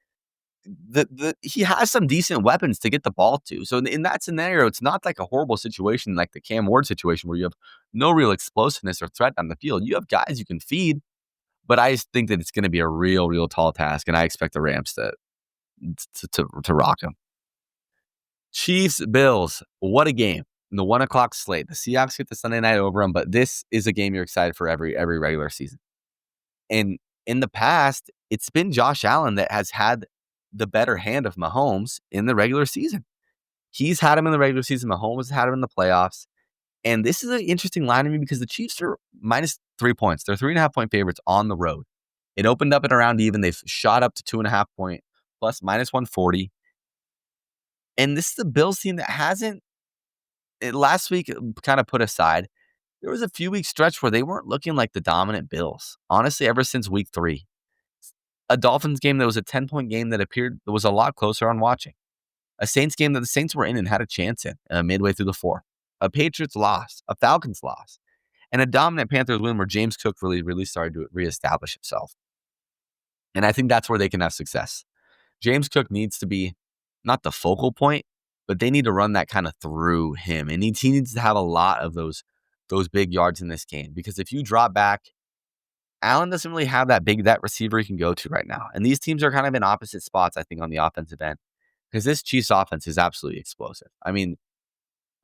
He has some decent weapons to get the ball to. So in that scenario, it's not like a horrible situation like the Cam Ward situation where you have no real explosiveness or threat on the field. You have guys you can feed, but I just think that it's going to be a real tall task, and I expect the Rams to rock them. Chiefs, Bills, what a game. In the 1 o'clock slate. The Seahawks get the Sunday night over them, but this is a game you're excited for every regular season. And in the past, it's been Josh Allen that has had the better hand of Mahomes in the regular season. He's had him in the regular season. Mahomes has had him in the playoffs. And this is an interesting line to me because the Chiefs are minus 3 points. They're 3.5-point favorites on the road. It opened up at around even. They've shot up to 2.5 point plus minus 140. And this is the Bills team that hasn't, last week kind of put aside, there was a few week stretch where they weren't looking like the dominant Bills. Honestly, ever since week 3. A Dolphins game that was a 10-point game that was a lot closer on watching. A Saints game that the Saints were in and had a chance in midway through the 4th. A Patriots loss, a Falcons loss, and a dominant Panthers win where James Cook really started to reestablish himself. And I think that's where they can have success. James Cook needs to be not the focal point, but they need to run that kind of through him. And he needs to have a lot of those big yards in this game. Because if you drop back, Allen doesn't really have that receiver he can go to right now. And these teams are kind of in opposite spots, I think, on the offensive end. Because this Chiefs offense is absolutely explosive. I mean,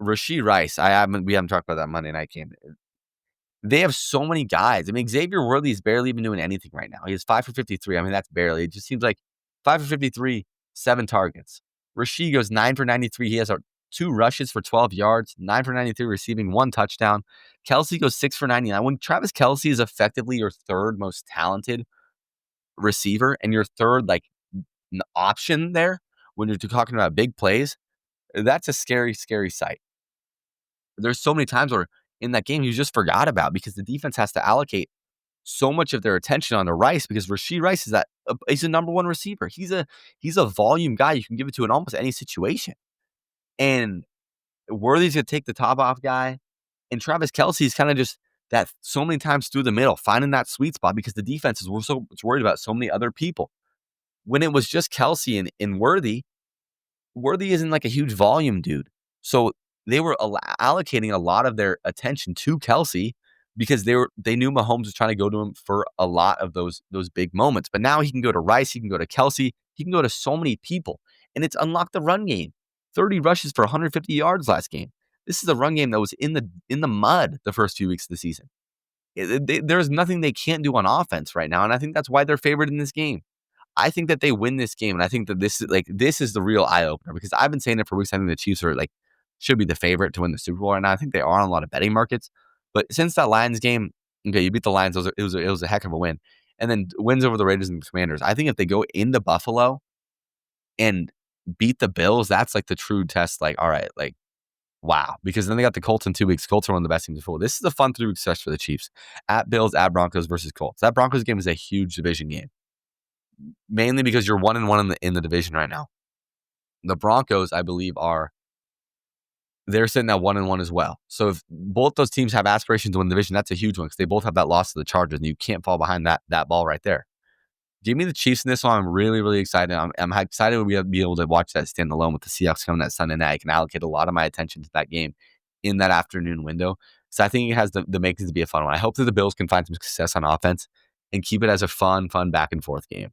Rashee Rice, we haven't talked about that Monday night game. They have so many guys. I mean, Xavier Worthy is barely even doing anything right now. He has 5 for 53. I mean, that's barely. It just seems like 5 for 53, 7 targets. Rashee goes 9 for 93. He has 2 rushes for 12 yards, 9 for 93 receiving, 1 touchdown. Kelce goes 6 for 99. When Travis Kelce is effectively your third most talented receiver and your third option there, when you're talking about big plays, that's a scary sight. There's so many times where in that game you just forgot about because the defense has to allocate so much of their attention onto Rice because Rashee Rice is he's a number 1 receiver. He's a volume guy you can give it to in almost any situation. And Worthy's going to take the top off guy. And Travis Kelce is kind of just that so many times through the middle, finding that sweet spot because the defense is so worried about so many other people. When it was just Kelce and Worthy isn't like a huge volume dude. So they were allocating a lot of their attention to Kelce because they knew Mahomes was trying to go to him for a lot of those big moments. But now he can go to Rice, he can go to Kelce, he can go to so many people. And it's unlocked the run game. 30 rushes for 150 yards last game. This is a run game that was in the mud the first few weeks of the season. There's nothing they can't do on offense right now, and I think that's why they're favored in this game. I think that they win this game, and I think that this is the real eye opener because I've been saying it for weeks. I think the Chiefs are should be the favorite to win the Super Bowl right now. I think they are on a lot of betting markets, but since that Lions game, okay, you beat the Lions. It was a heck of a win, and then wins over the Raiders and the Commanders. I think if they go into Buffalo and beat the Bills, that's the true test. All right, wow. Because then they got the Colts in 2 weeks. Colts are one of the best teams before. This is a fun 3-week stretch for the Chiefs. At Bills, at Broncos versus Colts. That Broncos game is a huge division game. Mainly because you're 1-1 in the division right now. The Broncos, I believe, they're sitting at 1-1 as well. So if both those teams have aspirations to win the division, that's a huge one because they both have that loss to the Chargers, and you can't fall behind that ball right there. Give me the Chiefs in this one. I'm really excited. I'm excited we'll be able to watch that standalone with the Seahawks coming that Sunday night. I can allocate a lot of my attention to that game in that afternoon window. So I think it has the makings to be a fun one. I hope that the Bills can find some success on offense and keep it as a fun back and forth game.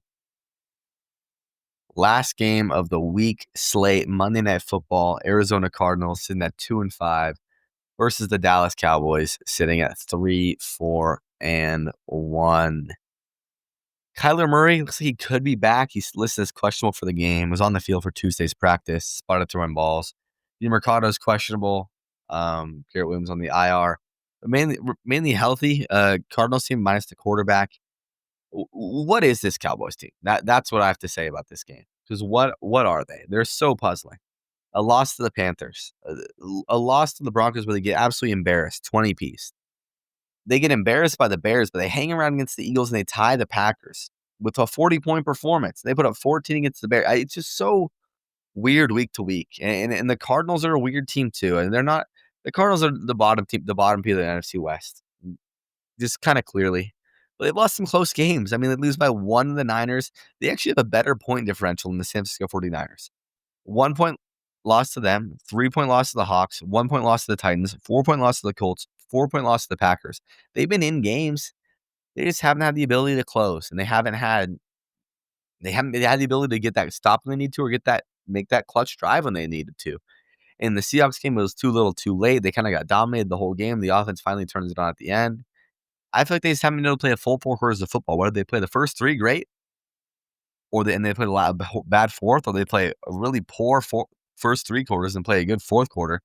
Last game of the week slate, Monday Night Football, Arizona Cardinals sitting at 2-5 versus the Dallas Cowboys sitting at 3-4-1. Kyler Murray looks like he could be back. He's listed as questionable for the game. Was on the field for Tuesday's practice. Spotted throwing balls. DeMarcado is questionable. Garrett Williams on the IR. But mainly healthy. Cardinals team minus the quarterback. What is this Cowboys team? That's what I have to say about this game. Because what are they? They're so puzzling. A loss to the Panthers. A loss to the Broncos where they get absolutely embarrassed. 20-piece. They get embarrassed by the Bears, but they hang around against the Eagles and they tie the Packers with a 40-point performance. They put up 14 against the Bears. It's just so weird week to week. And the Cardinals are a weird team too. And they're not – the Cardinals are the bottom team, the bottom of the NFC West. just kinda clearly. But they've lost some close games. I mean, they lose by 1 to the Niners. They actually have a better point differential than the San Francisco 49ers. 1 point loss to them, 3-point loss to the Hawks, 1-point loss to the Titans, 4-point loss to the Colts, 4-point loss to the Packers. They've been in games. They just haven't had the ability to close, and they haven't had the ability to get that stop when they need to or make that clutch drive when they needed to. In the Seahawks game, it was too little too late. They kinda got dominated the whole game. The offense finally turns it on at the end. I feel like they just haven't been able to play a full 4 quarters of football. Whether they play the first 3 great and they play a bad fourth, or they play a really poor first 3 quarters and play a good fourth quarter.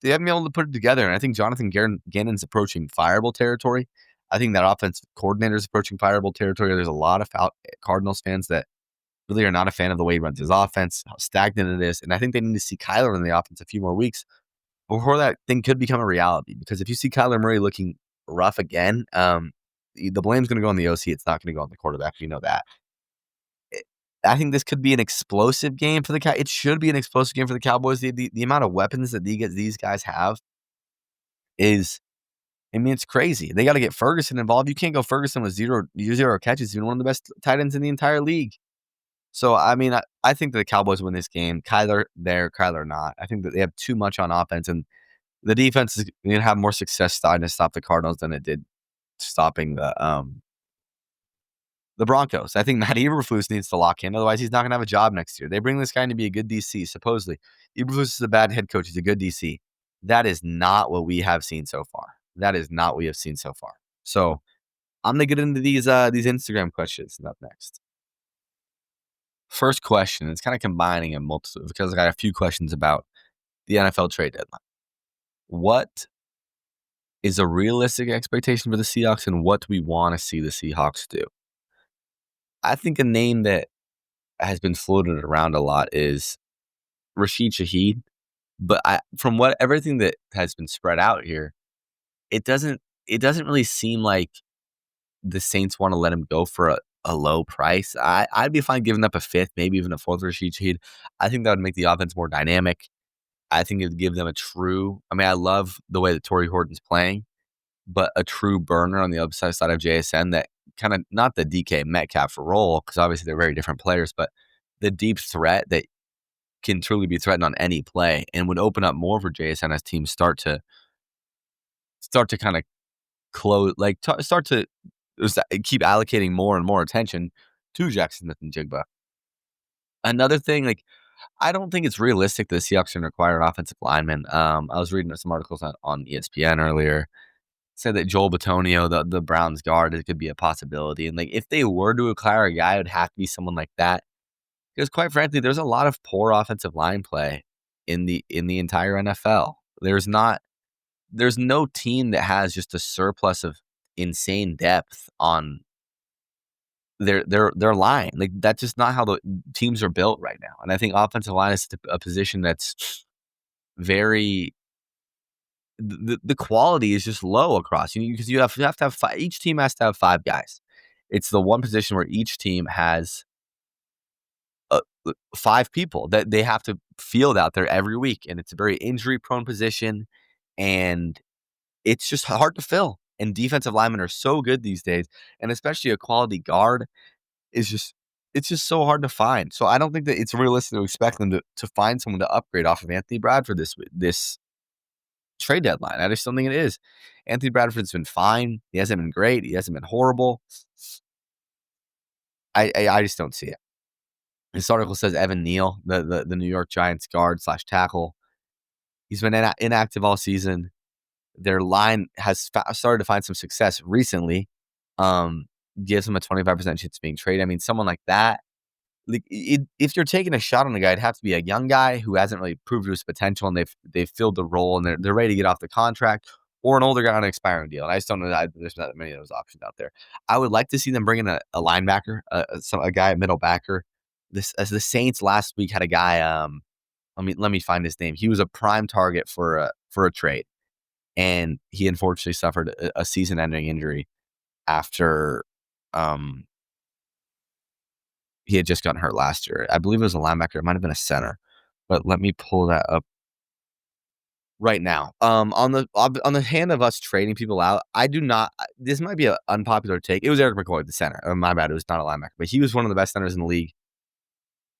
They haven't been able to put it together, and I think Jonathan Gannon's approaching fireable territory. I think that offensive coordinator is approaching fireable territory. There's a lot of Cardinals fans that really are not a fan of the way he runs his offense, how stagnant it is, and I think they need to see Kyler in the offense a few more weeks before that thing could become a reality. Because if you see Kyler Murray looking rough again, the blame's going to go on the OC. It's not going to go on the quarterback. You know that. I think this could be an explosive game for the Cowboys. It should be an explosive game for the Cowboys. The amount of weapons that these guys have is, I mean, it's crazy. They got to get Ferguson involved. You can't go Ferguson with zero catches. He's one of the best tight ends in the entire league. So, I mean, I think that the Cowboys win this game. Kyler there, Kyler not. I think that they have too much on offense, and the defense is going to have more success starting to stop the Cardinals than it did stopping the Broncos. I think Matt Eberflus needs to lock in. Otherwise, he's not going to have a job next year. They bring this guy in to be a good DC, supposedly. Eberflus is a bad head coach. He's a good DC. That is not what we have seen so far. That is not what we have seen so far. So I'm going to get into these Instagram questions up next. First question, it's kind of combining them because I got a few questions about the NFL trade deadline. What is a realistic expectation for the Seahawks, and what do we want to see the Seahawks do? I think a name that has been floated around a lot is Rashid Shaheed, but from everything that has been spread out here, it doesn't really seem like the Saints want to let him go for a low price. I'd be fine giving up a fifth, maybe even a fourth for Rashid Shaheed. I think that would make the offense more dynamic. I think it would give them I love the way that Torrey Horton's playing, but a true burner on the other side of JSN that kind of, not the DK Metcalf role, because obviously they're very different players, but the deep threat that can truly be threatened on any play and would open up more for JSN as teams start to kind of close, start to keep allocating more and more attention to Jackson Smith and Jigba. Another thing, I don't think it's realistic that the Seahawks can require an offensive lineman. I was reading some articles on ESPN earlier, said that Joel Bitonio, the Browns guard, it could be a possibility. And if they were to acquire a guy, it would have to be someone like that. Because quite frankly, there's a lot of poor offensive line play in the entire NFL. There's no team that has just a surplus of insane depth on their line. That's just not how the teams are built right now. And I think offensive line is a position that's very, the quality is just low across, because you have to have each team has to have 5 guys. It's the one position where each team has 5 people that they have to field out there every week, and it's a very injury prone position, and it's just hard to fill. And defensive linemen are so good these days, and especially a quality guard it's just so hard to find. So I don't think that it's realistic to expect them to find someone to upgrade off of Anthony Bradford this trade deadline. I just don't think it is. Anthony Bradford's been fine. He hasn't been great. He hasn't been horrible. I just don't see it. This article says Evan Neal, the New York Giants guard / tackle, he's been inactive all season. Their line has started to find some success recently. Gives him a 25% chance of being traded. I mean, someone like that, if you're taking a shot on a guy, it'd have to be a young guy who hasn't really proved his potential, and they've filled the role and they're ready to get off the contract, or an older guy on an expiring deal. And I just don't know that there's not many of those options out there. I would like to see them bring in a linebacker, a guy, a middle backer. As the Saints last week had a guy. Let me find his name. He was a prime target for a trade, and he unfortunately suffered a season-ending injury after he had just gotten hurt last year. I believe it was a linebacker. It might have been a center, but let me pull that up right now. On the hand of us trading people out, I do not. This might be an unpopular take. It was Eric McCoy, the center. My bad. It was not a linebacker, but he was one of the best centers in the league.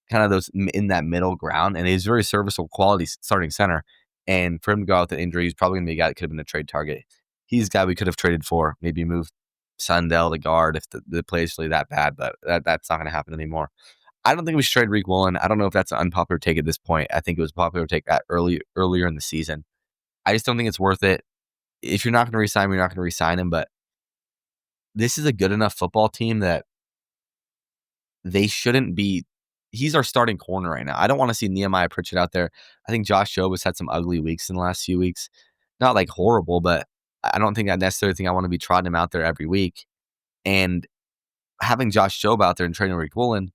Kind of those in that middle ground, and he's very serviceable quality starting center. And for him to go out with an injury, he's probably going to be a guy that could have been a trade target. He's a guy we could have traded for, maybe move Sundell to guard if the play is really that bad, but that's not going to happen anymore. I don't think we should trade Reek Woolen. I don't know if that's an unpopular take at this point. I think it was a popular take that earlier in the season. I just don't think it's worth it. If you're not going to resign him, you're not going to resign him. But this is a good enough football team that they shouldn't be. He's our starting corner right now. I don't want to see Nehemiah Pritchett out there. I think Josh Jobus had some ugly weeks in the last few weeks. Not like horrible, but I don't think I necessarily think I want to be trotting him out there every week. And having Josh Jobe out there and trading Reek Woolen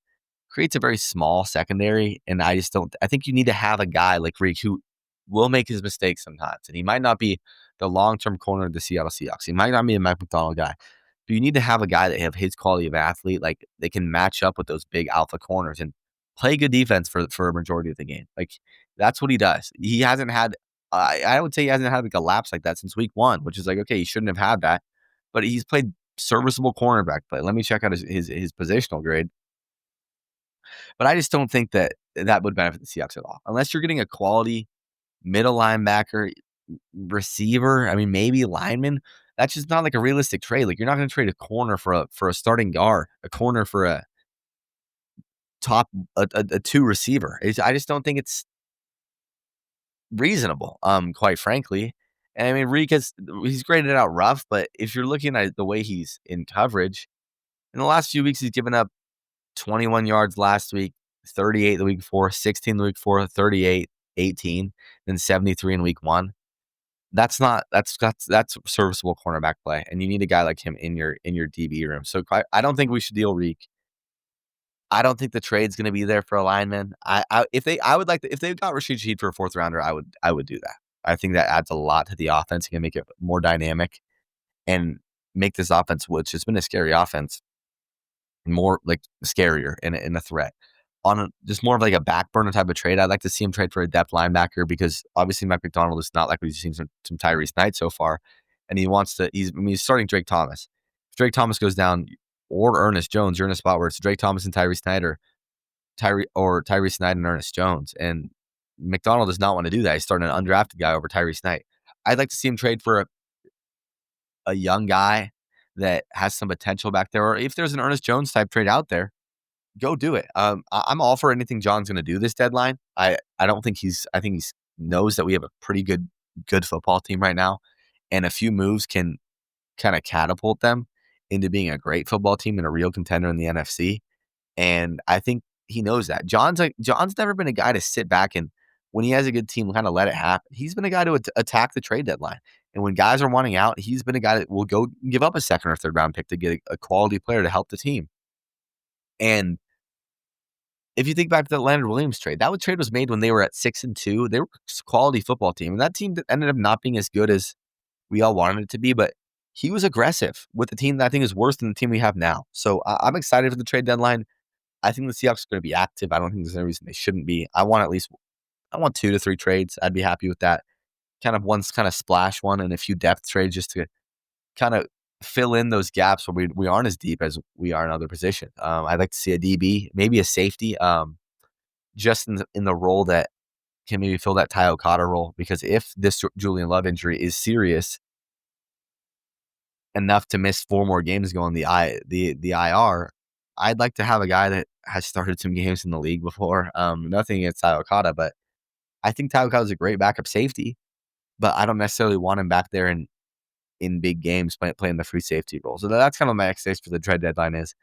creates a very small secondary. And I just don't. I think you need to have a guy like Reek who will make his mistakes sometimes. And he might not be the long-term corner of the Seattle Seahawks. He might not be a Mike McDonald guy. But you need to have a guy that have his quality of athlete, like they can match up with those big alpha corners and play good defense for a majority of the game. Like that's what he does. He hasn't had, I would say he hasn't had like a lapse like that since week 1, which is like, okay, he shouldn't have had that, but he's played serviceable cornerback play. Let me check out his positional grade. But I just don't think that would benefit the Seahawks at all. Unless you're getting a quality middle linebacker, receiver, I mean, maybe lineman. That's just not like a realistic trade. Like you're not going to trade a corner for a starting guard, a corner for a top a 2 receiver. I just don't think it's reasonable, quite frankly. And I mean, Reek he's graded out rough, but if you're looking at the way he's in coverage, in the last few weeks, he's given up 21 yards last week, 38 the week before, 16 the week before, 38, 18, then 73 in week 1. That's serviceable cornerback play, and you need a guy like him in your DB room. So I don't think we should deal Reek. I don't think the trade's going to be there for a lineman. If they got Rashid Shaheed for a 4th rounder, I would do that. I think that adds a lot to the offense. It can make it more dynamic and make this offense, which has been a scary offense, more like scarier in a threat. On just more of like a back burner type of trade, I'd like to see him trade for a depth linebacker because obviously Mike McDonald is not like we've seen from Tyrese Knight so far, and he's starting Drake Thomas. If Drake Thomas goes down or Ernest Jones, you're in a spot where it's Drake Thomas and Tyrese Knight or Tyrese Knight and Ernest Jones, and McDonald does not want to do that. He's starting an undrafted guy over Tyrese Knight. I'd like to see him trade for a young guy that has some potential back there, or if there's an Ernest Jones type trade out there, go do it. I'm all for anything John's going to do this deadline. I think he knows that we have a pretty good football team right now, and a few moves can kind of catapult them into being a great football team and a real contender in the NFC. And I think he knows that. John's never been a guy to sit back and when he has a good team, kind of let it happen. He's been a guy to attack the trade deadline. And when guys are wanting out, he's been a guy that will go give up a 2nd or 3rd round pick to get a quality player to help the team. And if you think back to the Leonard Williams trade, that trade was made when they were at 6-2. They were a quality football team. And that team ended up not being as good as we all wanted it to be, but he was aggressive with the team that I think is worse than the team we have now. So I'm excited for the trade deadline. I think the Seahawks are going to be active. I don't think there's any reason they shouldn't be. I want 2 to 3 trades. I'd be happy with that. Kind of splash one and a few depth trades just to kind of fill in those gaps where we aren't as deep as we are in other positions. I'd like to see a DB, maybe a safety, just in the role that can maybe fill that Ty Okada role. Because if this Julian Love injury is serious enough to miss 4 more games going the IR, I'd like to have a guy that has started some games in the league before. Nothing against Ty Okada, but I think Ty Okada is a great backup safety, but I don't necessarily want him back there in big games playing the free safety role. So that's kind of my expectation for the trade deadline is.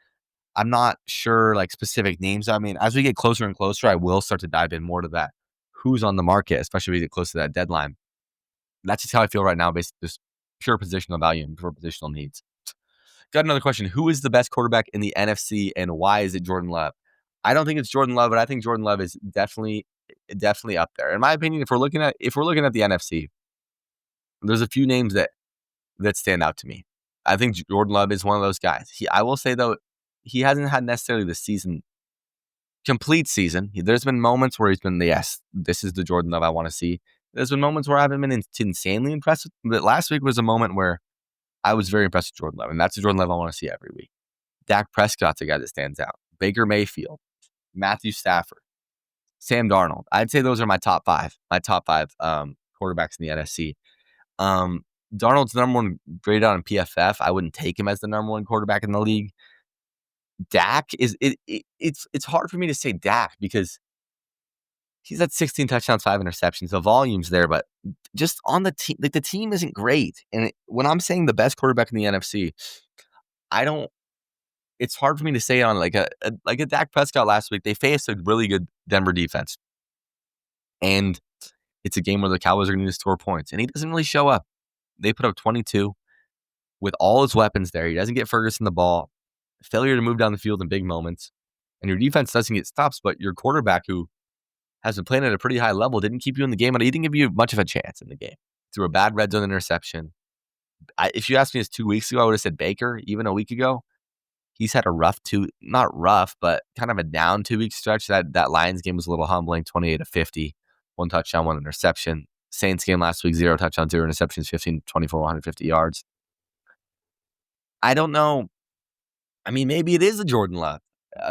I'm not sure like specific names. I mean, as we get closer and closer, I will start to dive in more to that. Who's on the market, especially as we get close to that deadline. That's just how I feel right now, based just pure positional value and pure positional needs. Got another question. Who is the best quarterback in the NFC and why is it Jordan Love? I don't think it's Jordan Love, but I think Jordan Love is definitely up there. In my opinion, if we're looking at the NFC, there's a few names that stand out to me. I think Jordan Love is one of those guys. I will say though, he hasn't had necessarily the complete season. There's been moments where he's been, yes, this is the Jordan Love I want to see. There's been moments where I haven't been insanely impressed, but last week was a moment where I was very impressed with Jordan Love, and that's the Jordan Love I want to see every week. Dak Prescott's a guy that stands out. Baker Mayfield, Matthew Stafford, Sam Darnold. I'd say those are my top five. Quarterbacks in the NFC. Darnold's number one graded on PFF. I wouldn't take him as the number one quarterback in the league. Dak it's hard for me to say Dak because he's had 16 touchdowns, 5 interceptions. The volume's there, but just on the team, like the team isn't great. And when I'm saying the best quarterback in the NFC, I don't. It's hard for me to say on like a Dak Prescott last week. They faced a really good Denver defense, and it's a game where the Cowboys are going to score points, and he doesn't really show up. They put up 22 with all his weapons there. He doesn't get Ferguson the ball. Failure to move down the field in big moments, and your defense doesn't get stops. But your quarterback, who has been playing at a pretty high level, didn't keep you in the game, and he didn't give you much of a chance in the game. Threw a bad red zone interception. If you asked me this 2 weeks ago, I would have said Baker. Even a week ago, he's had a not rough, but kind of a down 2-week stretch. That Lions game was a little humbling, 28-50, 1 touchdown, 1 interception. Saints game last week, 0 touchdowns, 0 interceptions, 15-24, 150 yards. I don't know. I mean, maybe it is a Jordan Love.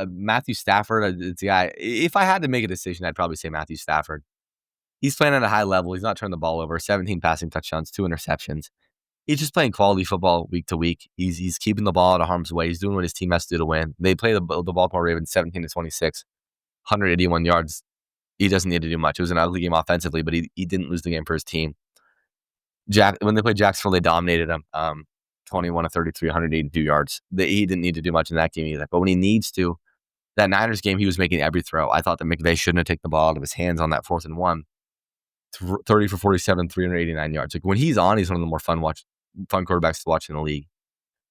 Matthew Stafford, it's a guy. If I had to make a decision, I'd probably say Matthew Stafford. He's playing at a high level. He's not turning the ball over. 17 passing touchdowns, 2 interceptions. He's just playing quality football week to week. He's keeping the ball out of harm's way. He's doing what his team has to do to win. They play the Baltimore Ravens 17-26, 181 yards. He doesn't need to do much. It was an ugly game offensively, but he didn't lose the game for his team. When they played Jacksonville, they dominated him. 21-33, 182 yards. He didn't need to do much in that game either. But when he needs to, that Niners game, he was making every throw. I thought that McVay shouldn't have taken the ball out of his hands on that 4th and 1. 30 for 47, 389 yards. Like when he's on, he's one of the more fun quarterbacks to watch in the league.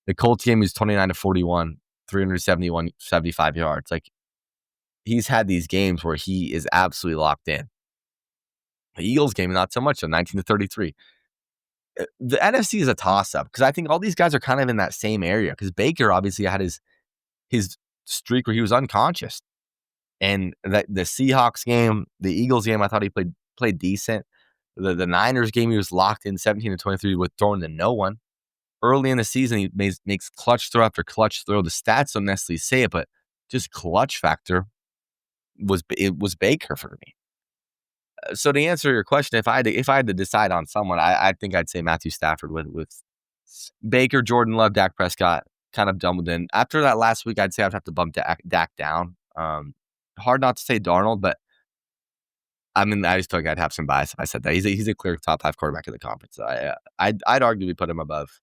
The Colts game is 29-41, 75 yards. Like he's had these games where he is absolutely locked in. The Eagles game, not so much, so 19-33. The NFC is a toss-up because I think all these guys are kind of in that same area because Baker obviously had his streak where he was unconscious. And the Seahawks game, the Eagles game, I thought he played decent. The Niners game, he was locked in 17-23 with throwing to no one. Early in the season, he makes clutch throw after clutch throw. The stats don't necessarily say it, but just clutch factor was Baker for me. So to answer your question, if I had to decide on someone, I think I'd say Matthew Stafford with Baker, Jordan Love, Dak Prescott kind of doubled in. After that last week, I'd say I'd have to bump Dak down. Hard not to say Darnold, but I mean, I just feel like I'd have some bias if I said that. He's a clear top 5 quarterback in the conference. So I'd arguably put him above.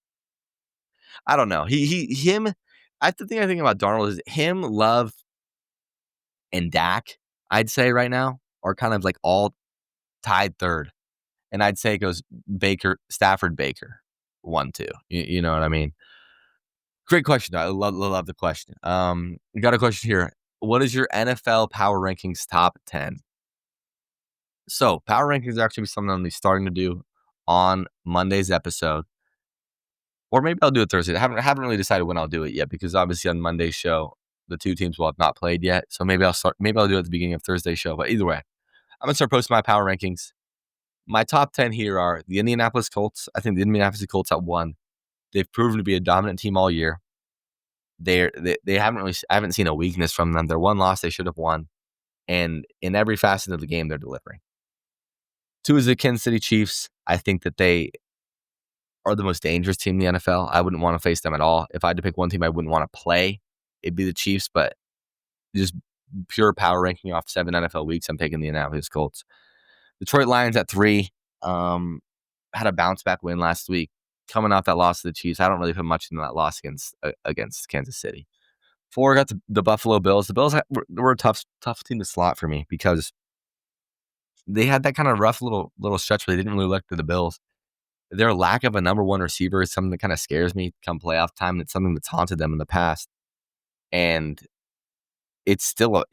I don't know. Him. I think about Darnold is him, Love, and Dak. I'd say right now are kind of like all tied third, and I'd say it goes Baker, Stafford, Baker, 1-2. You know what I mean? Great question. I love the question. We got a question here. What is your NFL power rankings top 10? So power rankings are actually something I'm starting to do on Monday's episode, or maybe I'll do it Thursday. I haven't really decided when I'll do it yet because obviously on Monday's show the 2 teams will have not played yet. So maybe I'll do it at the beginning of Thursday's show. But either way, I'm gonna start posting my power rankings. My top 10 here are the Indianapolis Colts. I think the Indianapolis Colts at 1. They've proven to be a dominant team all year. They haven't I haven't seen a weakness from them. Their one loss they should have won, and in every facet of the game they're delivering. 2 is the Kansas City Chiefs. I think that they are the most dangerous team in the NFL. I wouldn't want to face them at all. If I had to pick one team I wouldn't want to play, it'd be the Chiefs. But just pure power ranking off 7 NFL weeks, I'm taking the Indianapolis Colts. Detroit Lions at 3. Had a bounce back win last week. Coming off that loss to the Chiefs, I don't really put much into that loss against Kansas City. 4 got the Buffalo Bills. The Bills were a tough team to slot for me because they had that kind of rough little stretch where they didn't really look to the Bills. Their lack of a number 1 receiver is something that kind of scares me come playoff time. It's something that's haunted them in the past, and it's still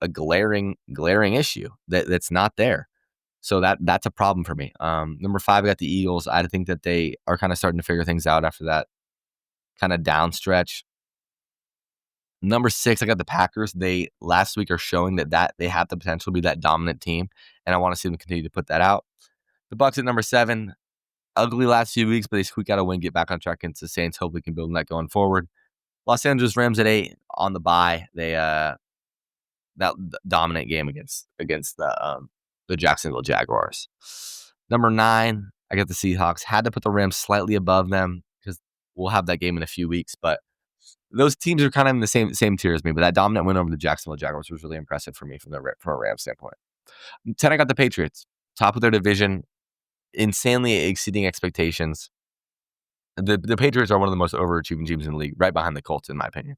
a glaring issue that's not there. So that's a problem for me. Number 5, I got the Eagles. I think that they are kind of starting to figure things out after that kind of down stretch. Number 6, I got the Packers. They last week are showing that they have the potential to be that dominant team, and I want to see them continue to put that out. The Bucks at number 7. Ugly last few weeks, but they squeak out a win, get back on track against the Saints. Hopefully can build on that going forward. Los Angeles Rams at 8 on the bye. They that dominant game against the Jacksonville Jaguars. Number 9, I got the Seahawks. Had to put the Rams slightly above them because we'll have that game in a few weeks. But those teams are kind of in the same tier as me. But that dominant win over the Jacksonville Jaguars was really impressive for me from a Rams standpoint. 10, I got the Patriots, top of their division, insanely exceeding expectations. The Patriots are one of the most overachieving teams in the league, right behind the Colts, in my opinion.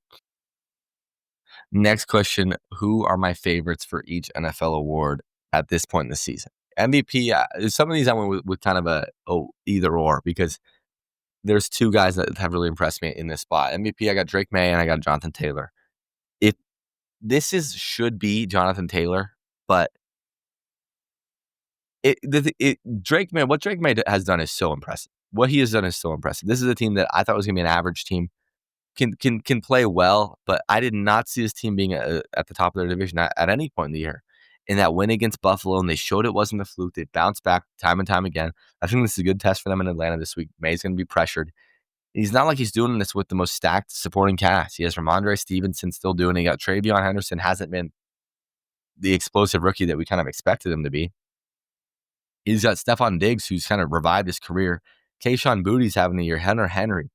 Next question, who are my favorites for each NFL award at this point in the season? MVP, some of these I went with kind of a either or, because there's 2 guys that have really impressed me in this spot. MVP, I got Drake May and I got Jonathan Taylor. If this should be Jonathan Taylor, but Drake May, what Drake May has done is so impressive. What he has done is so impressive. This is a team that I thought was going to be an average team. Can play well, but I did not see this team being at the top of their division at any point in the year. In that win against Buffalo, and they showed it wasn't a fluke. They bounced back time and time again. I think this is a good test for them in Atlanta this week. May's going to be pressured. He's not like he's doing this with the most stacked supporting cast. He has Ramondre Stevenson still doing it. He got Travion Henderson, hasn't been the explosive rookie that we kind of expected him to be. He's got Stephon Diggs, who's kind of revived his career. Kayshon Bouttie's having a year. Hunter Henry.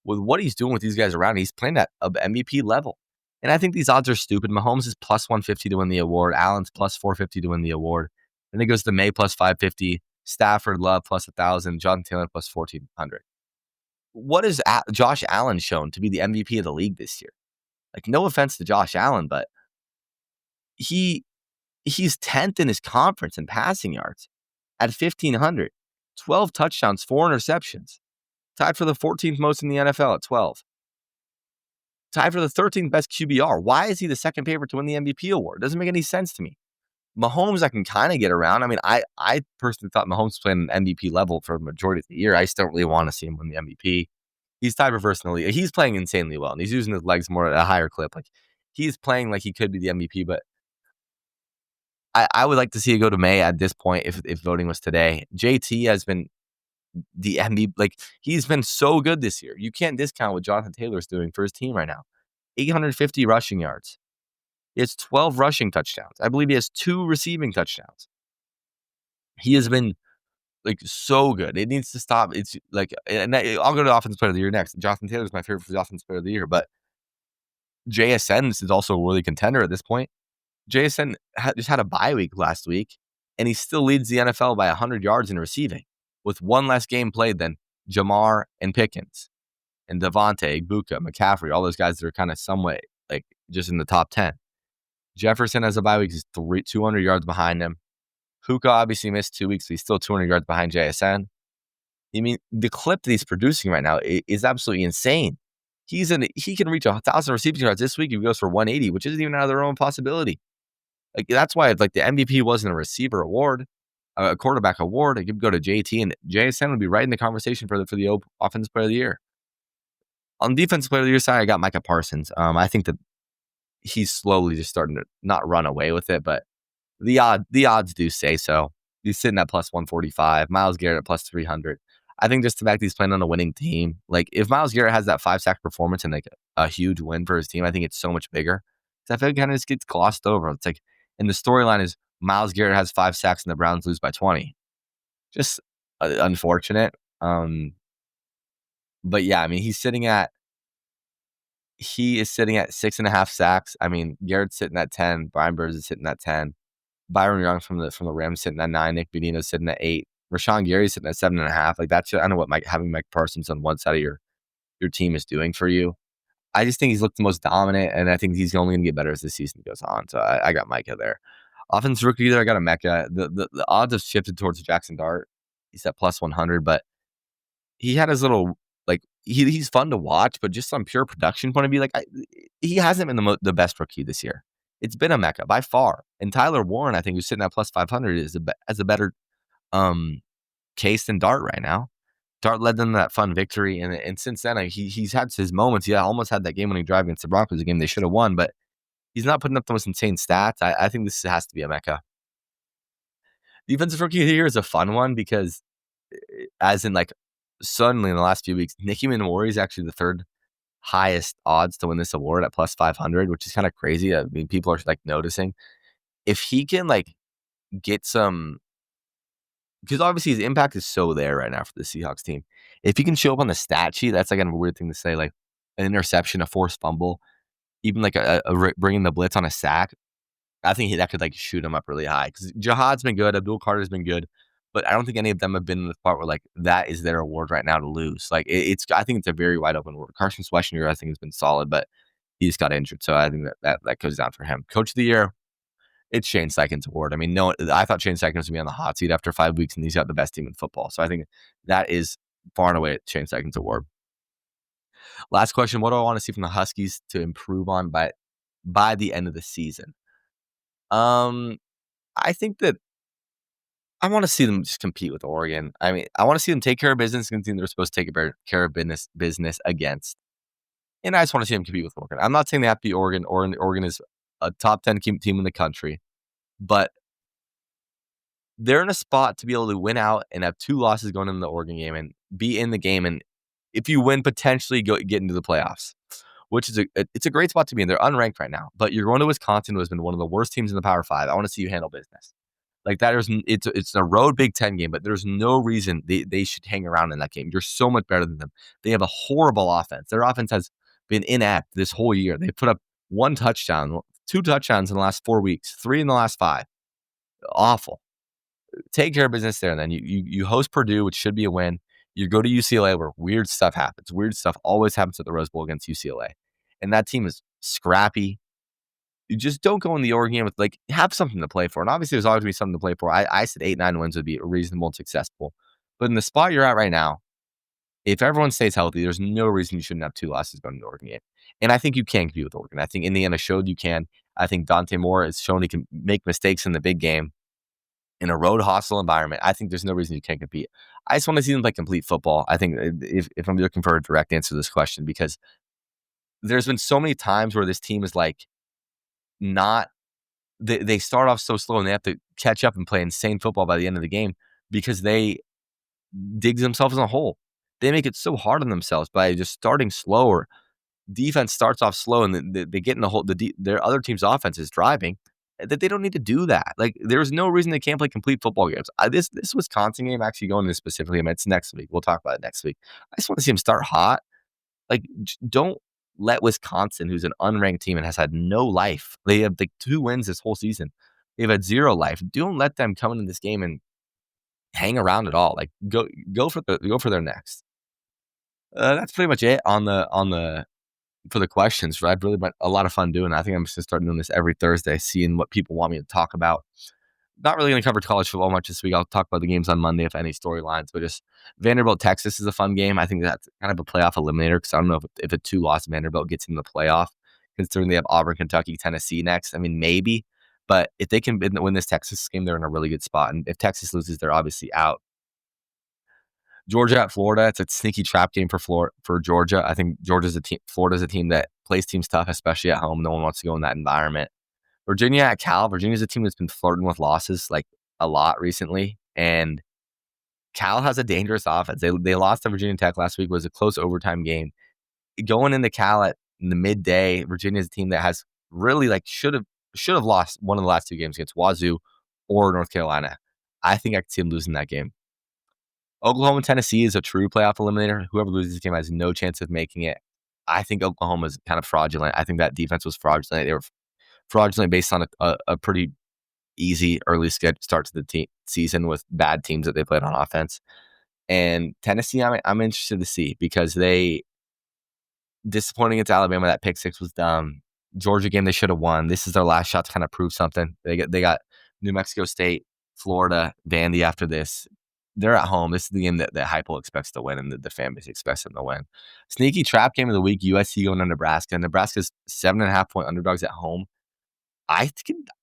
With what he's doing with these guys around, he's playing at an MVP level. And I think these odds are stupid. Mahomes is plus 150 to win the award. Allen's plus 450 to win the award. Then it goes to May plus 550. Stafford, Love plus 1,000. Jonathan Taylor plus 1,400. What has Josh Allen shown to be the MVP of the league this year? Like, no offense to Josh Allen, but he's 10th in his conference in passing yards at 1,500. 12 touchdowns, 4 interceptions. Tied for the 14th most in the NFL at 12. Tied for the 13th best QBR. Why is he the second favorite to win the MVP award? Doesn't make any sense to me. Mahomes, I can kind of get around. I mean, I personally thought Mahomes was playing an MVP level for the majority of the year. I just don't really want to see him win the MVP. He's tied for first in the league. He's playing insanely well, and he's using his legs more at a higher clip. Like, he's playing like he could be the MVP, but I would like to see it go to May at this point if voting was today. JT has been the MVP, like, he's been so good this year. You can't discount what Jonathan Taylor's doing for his team right now. 850 rushing yards. He has 12 rushing touchdowns. I believe he has 2 receiving touchdowns. He has been, like, so good. It needs to stop. It's like, and I'll go to Offensive Player of the Year next. Jonathan Taylor's my favorite for the Offensive Player of the Year, but JSN is also a worthy contender at this point. JSN just had a bye week last week, and he still leads the NFL by 100 yards in receiving, with one less game played than Jamar and Pickens and Devontae, Buka, McCaffrey, all those guys that are kind of somewhat like just in the top 10. Jefferson has a bye week. He's 200 yards behind him. Puka obviously missed 2 weeks, but he's still 200 yards behind JSN. I mean, the clip that he's producing right now is absolutely insane. He can reach 1,000 receiving yards this week if he goes for 180, which isn't even out of their own possibility. Like, that's why, like, the MVP wasn't a receiver award, a quarterback award. It could go to JT, and JSN would be right in the conversation for the Offensive Player of the Year. On the Defensive Player of the Year side, I got Micah Parsons. I think that he's slowly just starting to not run away with it, but the odds do say so. He's sitting at plus 145. Myles Garrett at plus 300. I think just the fact that he's playing on a winning team, like, if Myles Garrett has that 5-sack performance and like a huge win for his team, I think it's so much bigger. So I feel like it kind of just gets glossed over. It's like, and the storyline is Myles Garrett has 5 sacks and the Browns lose by 20. Just unfortunate. But yeah, I mean, he is sitting at 6.5 sacks. I mean, Garrett's sitting at 10. Brian Burns is sitting at 10. Byron Young from the Rams sitting at 9. Nick Bonino's sitting at 8. Rashawn Gary's sitting at 7.5. Like, that's, I don't know what having Mike Parsons on one side of your team is doing for you. I just think he's looked the most dominant, and I think he's only going to get better as the season goes on. So I got Micah there. Offensive rookie there, I got a Mecca. The odds have shifted towards Jackson Dart. He's at plus 100, but he had his little, like, he's fun to watch, but just on pure production point of view, like, he hasn't been the best rookie this year. It's been a Mecca by far. And Tyler Warren, I think, who's sitting at plus 500, has a better case than Dart right now. Dart led them to that fun victory, and since then, he's had his moments. He almost had that game-winning drive against the Broncos, a game they should have won, but he's not putting up the most insane stats. I think this has to be a Mecca. Defensive rookie of the year is a fun one because, as in like, suddenly in the last few weeks, Nicky Minori is actually the third highest odds to win this award at plus 500, which is kind of crazy. I mean, people are like noticing if he can like get some, because obviously his impact is so there right now for the Seahawks team. If he can show up on the stat sheet, that's like a weird thing to say, like an interception, a forced fumble, even like bringing the blitz on a sack. I think that could like shoot him up really high because Jihad's been good, Abdul Carter's been good, but I don't think any of them have been in the part where like that is their award right now to lose. Like it's, I think it's a very wide open award. Carson Schwarzenegger, I think, has been solid, but he just got injured, so I think that goes down for him. Coach of the year, it's Shane Steichen's award. I mean, no, I thought Shane Steichen was gonna be on the hot seat after 5 weeks, and he's got the best team in football. So I think that is far and away Shane Steichen's award. Last question: what do I want to see from the Huskies to improve on by the end of the season? I think that I want to see them just compete with Oregon. I mean, I want to see them take care of business against the team they're supposed to take care of business against. And I just want to see them compete with Oregon. I'm not saying they have to be Oregon. Oregon is a top 10 team in the country, but they're in a spot to be able to win out and have 2 losses going into the Oregon game and be in the game. And if you win, potentially get into the playoffs, which is it's a great spot to be in. They're unranked right now, but you're going to Wisconsin, who has been one of the worst teams in the Power 5. I want to see you handle business. Like that is, it's a road Big Ten game, but there's no reason they should hang around in that game. You're so much better than them. They have a horrible offense. Their offense has been inept this whole year. They put up 1 touchdown, 2 touchdowns in the last 4 weeks, 3 in the last 5. Awful. Take care of business there, and then you host Purdue, which should be a win. You go to UCLA, where weird stuff happens. Weird stuff always happens at the Rose Bowl against UCLA, and that team is scrappy. You just don't go in the Oregon game with like have something to play for. And obviously, there's always going to be something to play for. I said 8-9 wins would be reasonable and successful, but in the spot you're at right now, if everyone stays healthy, there's no reason you shouldn't have 2 losses going to the Oregon game. And I think you can compete with Oregon. I think Indiana showed you can. I think Dante Moore has shown he can make mistakes in the big game in a road hostile environment. I think there's no reason you can't compete. I just want to see them play complete football. I think if I'm looking for a direct answer to this question, because there's been so many times where this team is like not, they start off so slow and they have to catch up and play insane football by the end of the game because they dig themselves in a hole. They make it so hard on themselves by just starting slower. Defense starts off slow and they get in the hole. Their other team's offense is driving. That they don't need to do that. Like there's no reason they can't play complete football games. This Wisconsin game, actually going into specifically, I mean, it's next week. We'll talk about it next week. I just want to see them start hot. Like don't let Wisconsin, who's an unranked team and has had no life. They have like 2 wins this whole season. They've had 0 life. Don't let them come into this game and hang around at all. Like go for their next. That's pretty much it on the for the questions. I've really been a lot of fun doing it. I think I'm just gonna start doing this every Thursday, seeing what people want me to talk about. Not really going to cover college football much this week. I'll talk about the games on Monday, if any storylines, but just Vanderbilt, Texas is a fun game. I think that's kind of a playoff eliminator because I don't know if a 2-loss Vanderbilt gets in the playoff, considering they have Auburn, Kentucky, Tennessee next. I mean, maybe, but if they can win this Texas game, they're in a really good spot. And if Texas loses, they're obviously out. Georgia at Florida, it's a sneaky trap game for Georgia. I think Florida's a team that plays teams tough, especially at home. No one wants to go in that environment. Virginia at Cal. Virginia's a team that's been flirting with losses like a lot recently, and Cal has a dangerous offense. They lost to Virginia Tech last week. It was a close overtime game. Going into Cal in the midday, Virginia's a team that has really like should have lost one of the last 2 games against Wazoo or North Carolina. I think I could see them losing that game. Oklahoma, Tennessee is a true playoff eliminator. Whoever loses this game has no chance of making it. I think Oklahoma is kind of fraudulent. I think that defense was fraudulent. They were fraudulent based on a pretty easy early start to the season with bad teams that they played on offense. And Tennessee, I'm interested to see because they disappointing against Alabama. That pick 6 was dumb. Georgia game they should have won. This is their last shot to kind of prove something. They got New Mexico State, Florida, Vandy after this. They're at home. This is the game that Heupel expects to win and the fan base expects them to win. Sneaky trap game of the week, USC going to Nebraska. Nebraska's 7.5-point underdogs at home. I'm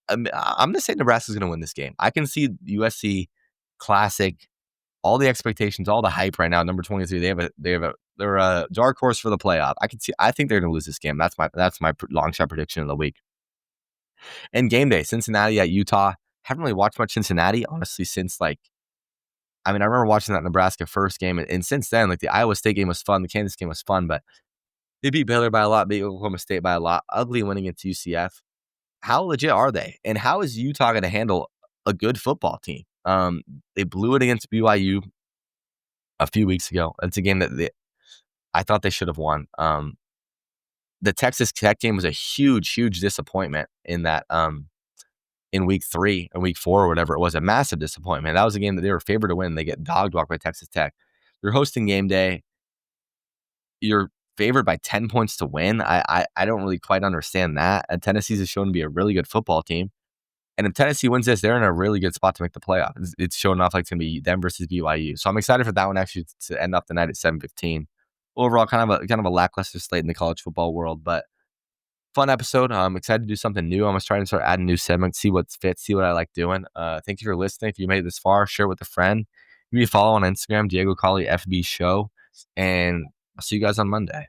going to say Nebraska's going to win this game. I can see USC classic, all the expectations, all the hype right now. Number 23, they're a dark horse for the playoff. I think they're going to lose this game. That's my long shot prediction of the week. And game day, Cincinnati at Utah. Haven't really watched much Cincinnati, honestly, since I remember watching that Nebraska first game, and since then, the Iowa State game was fun, the Kansas game was fun, but they beat Baylor by a lot, beat Oklahoma State by a lot, ugly winning against UCF. How legit are they? And how is Utah going to handle a good football team? They blew it against BYU a few weeks ago. It's a game that I thought they should have won. The Texas Tech game was a huge, huge disappointment in that in week 3 or week 4 or whatever. It was a massive disappointment. That was a game that they were favored to win. They get dog walked by Texas Tech. You're hosting game day. You're favored by 10 points to win. I don't really quite understand that. And Tennessee's shown to be a really good football team. And if Tennessee wins this, they're in a really good spot to make the playoffs. It's showing off like it's going to be them versus BYU. So I'm excited for that one actually to end off the night at 7:15. Overall, kind of a lackluster slate in the college football world, but fun episode. I'm excited to do something new. I'm just trying to start adding new segments, see what fits, see what I like doing. Thank you for listening. If you made it this far, share it with a friend. Give me a follow on Instagram, Diego Colley FB Show, and I'll see you guys on Monday.